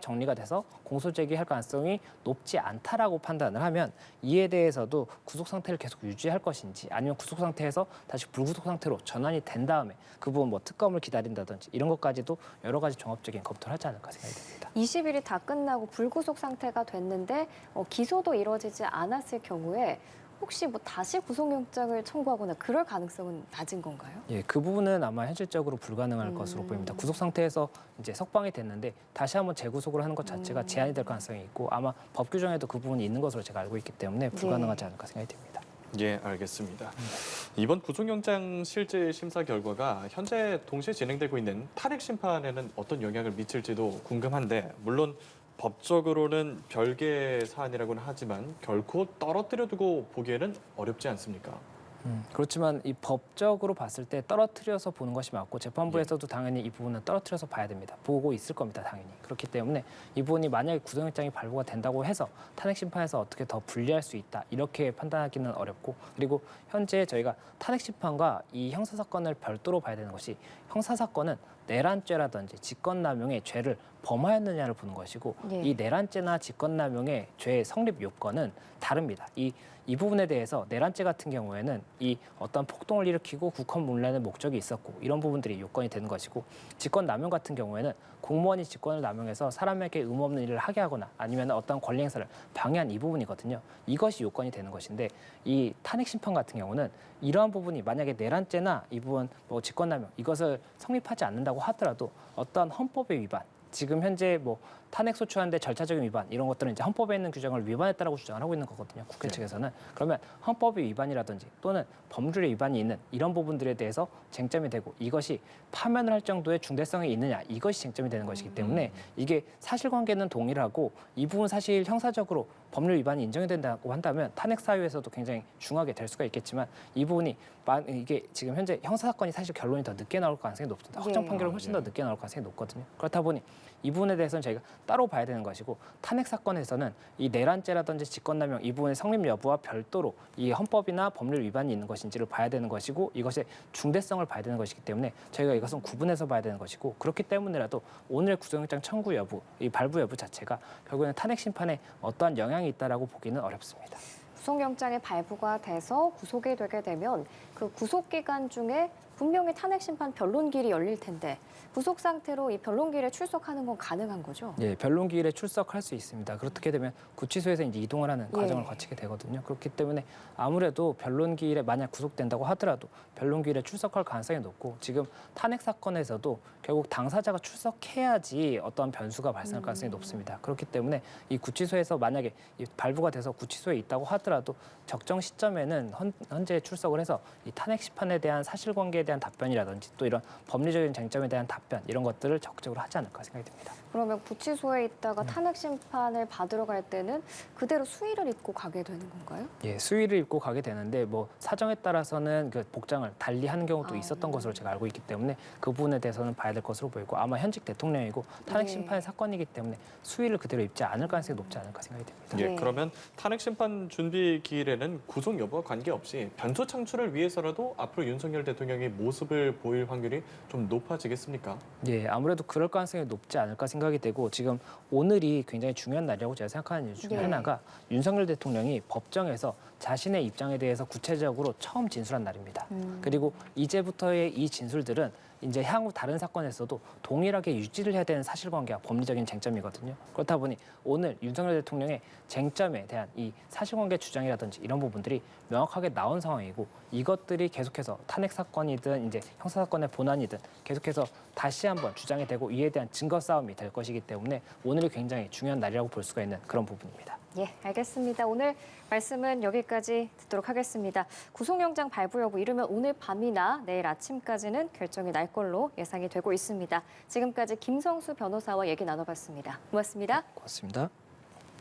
[SPEAKER 3] 정리가 돼서 공소 제기할 가능성이 높지 않다라고 판단을 하면 이에 대해서도 구속 상태를 계속 유지할 것인지 아니면 구속 상태에서 다시 불구속 상태로 전환이 된 다음에 그 부분 뭐 특검을 기다린다든지 이런 것까지도 여러 가지 종합적인 검토를 하지 않을까 생각이 듭니다.
[SPEAKER 2] 20일이 다 끝나고 불구속 상태가 됐는데 기소도 이루어지지 않았을 경우에 혹시 뭐 다시 구속영장을 청구하거나 그럴 가능성은 낮은 건가요?
[SPEAKER 3] 예, 그 부분은 아마 현실적으로 불가능할 것으로 보입니다. 구속 상태에서 이제 석방이 됐는데 다시 한번 재구속을 하는 것 자체가 제한이 될 가능성이 있고 아마 법 규정에도 그 부분이 있는 것으로 제가 알고 있기 때문에 불가능하지 않을까 생각이 듭니다.
[SPEAKER 1] 예, 알겠습니다. 이번 구속영장 실질 심사 결과가 현재 동시에 진행되고 있는 탄핵 심판에는 어떤 영향을 미칠지도 궁금한데 물론 법적으로는 별개의 사안이라고는 하지만 결코 떨어뜨려 두고 보기에는 어렵지 않습니까?
[SPEAKER 3] 그렇지만 이 법적으로 봤을 때 떨어뜨려서 보는 것이 맞고 재판부에서도 당연히 이 부분은 떨어뜨려서 봐야 됩니다. 보고 있을 겁니다, 당연히. 그렇기 때문에 이 부분이 만약에 구속영장이 발부가 된다고 해서 탄핵 심판에서 어떻게 더 불리할 수 있다 이렇게 판단하기는 어렵고 그리고 현재 저희가 탄핵 심판과 이 형사 사건을 별도로 봐야 되는 것이 형사 사건은 내란죄라든지 직권남용의 죄를 범하였느냐를 보는 것이고
[SPEAKER 2] 예.
[SPEAKER 3] 이 내란죄나 직권남용의 죄의 성립 요건은 다릅니다. 이 부분에 대해서 내란죄 같은 경우에는 이 어떤 폭동을 일으키고 국헌 문란의 목적이 있었고 이런 부분들이 요건이 되는 것이고 직권남용 같은 경우에는 공무원이 직권을 남용해서 사람에게 의무 없는 일을 하게 하거나 아니면 어떤 권리 행사를 방해한 이 부분이거든요. 이것이 요건이 되는 것인데 이 탄핵 심판 같은 경우는 이러한 부분이 만약에 내란죄나 이 부분 뭐 직권남용 이것을 성립하지 않는다고 하더라도 어떤 헌법의 위반 지금 현재 뭐 탄핵 소추하는데 절차적인 위반 이런 것들은 이제 헌법에 있는 규정을 위반했다라고 주장을 하고 있는 거거든요. 국회 측에서는. 그러면 헌법의 위반이라든지 또는 법률의 위반이 있는 이런 부분들에 대해서 쟁점이 되고 이것이 파면을 할 정도의 중대성이 있느냐 이것이 쟁점이 되는 것이기 때문에 이게 사실관계는 동일하고 이 부분 사실 형사적으로 법률 위반이 인정이 된다고 한다면 탄핵 사유에서도 굉장히 중하게 될 수가 있겠지만 이 부분이 이게 지금 현재 형사 사건이 사실 결론이 더 늦게 나올 가능성이 높습니다. 확정 판결은 훨씬 더 늦게 나올 가능성이 높거든요. 그렇다 보니 이 부분에 대해서는 저희가 따로 봐야 되는 것이고 탄핵 사건에서는 이 내란죄라든지 직권남용 이 부분의 성립 여부와 별도로 이 헌법이나 법률 위반이 있는 것인지를 봐야 되는 것이고 이것의 중대성을 봐야 되는 것이기 때문에 저희가 이것은 구분해서 봐야 되는 것이고 그렇기 때문에라도 오늘 구속영장 청구 여부, 이 발부 여부 자체가 결국에는 탄핵 심판에 어떠한 영향이 있다라고 보기는 어렵습니다.
[SPEAKER 2] 구속영장이 발부가 돼서 구속이 되게 되면 그 구속 기간 중에 분명히 탄핵 심판 변론기일이 열릴 텐데 구속 상태로 이 변론기일에 출석하는 건 가능한 거죠?
[SPEAKER 3] 예, 변론기일에 출석할 수 있습니다. 그렇게 되면 구치소에서 이제 이동을 하는 과정을 거치게 되거든요. 그렇기 때문에 아무래도 변론기일에 만약 구속된다고 하더라도 변론기일에 출석할 가능성이 높고 지금 탄핵 사건에서도 결국 당사자가 출석해야지 어떠한 변수가 발생할 가능성이 높습니다. 그렇기 때문에 이 구치소에서 만약에 이 발부가 돼서 구치소에 있다고 하더라도 적정 시점에는 현재 출석을 해서 이 탄핵 심판에 대한 사실관계에 대한 대한 답변이라든지 또 이런 법리적인 쟁점에 대한 답변 이런 것들을 적극적으로 하지 않을까 생각이 듭니다.
[SPEAKER 2] 그러면 구치소에 있다가 탄핵 심판을 받으러 갈 때는 그대로 수의를 입고 가게 되는 건가요?
[SPEAKER 3] 예, 수의를 입고 가게 되는데 뭐 사정에 따라서는 그 복장을 달리 하는 경우도
[SPEAKER 2] 아,
[SPEAKER 3] 있었던 것으로 제가 알고 있기 때문에 그 부분에 대해서는 봐야 될 것으로 보이고 아마 현직 대통령이고 탄핵
[SPEAKER 2] 네.
[SPEAKER 3] 심판의 사건이기 때문에 수의를 그대로 입지 않을 가능성이 높지 않을까 생각이 됩니다.
[SPEAKER 1] 예,
[SPEAKER 2] 네.
[SPEAKER 1] 그러면 탄핵 심판 준비 기일에는 구속 여부와 관계없이 변수 창출을 위해서라도 앞으로 윤석열 대통령이 모습을 보일 확률이 좀 높아지겠습니까?
[SPEAKER 3] 예, 아무래도 그럴 가능성이 높지 않을까 생각이 되고 지금 오늘이 굉장히 중요한 날이라고 제가 생각하는 이유 중에
[SPEAKER 2] 네.
[SPEAKER 3] 하나가 윤석열 대통령이 법정에서 자신의 입장에 대해서 구체적으로 처음 진술한 날입니다. 그리고 이제부터의 이 진술들은 이제 향후 다른 사건에서도 동일하게 유지를 해야 되는 사실관계와 법리적인 쟁점이거든요. 그렇다 보니 오늘 윤석열 대통령의 쟁점에 대한 이 사실관계 주장이라든지 이런 부분들이 명확하게 나온 상황이고 이것들이 계속해서 탄핵 사건이든 이제 형사 사건의 본안이든 계속해서 다시 한번 주장이 되고 이에 대한 증거 싸움이 될 것이기 때문에 오늘이 굉장히 중요한 날이라고 볼 수가 있는 그런 부분입니다.
[SPEAKER 2] 예, 알겠습니다. 오늘 말씀은 여기까지 듣도록 하겠습니다. 구속영장 발부 여부 이르면 오늘 밤이나 내일 아침까지는 결정이 날 걸로 예상이 되고 있습니다. 지금까지 김성수 변호사와 얘기 나눠봤습니다. 고맙습니다.
[SPEAKER 3] 고맙습니다.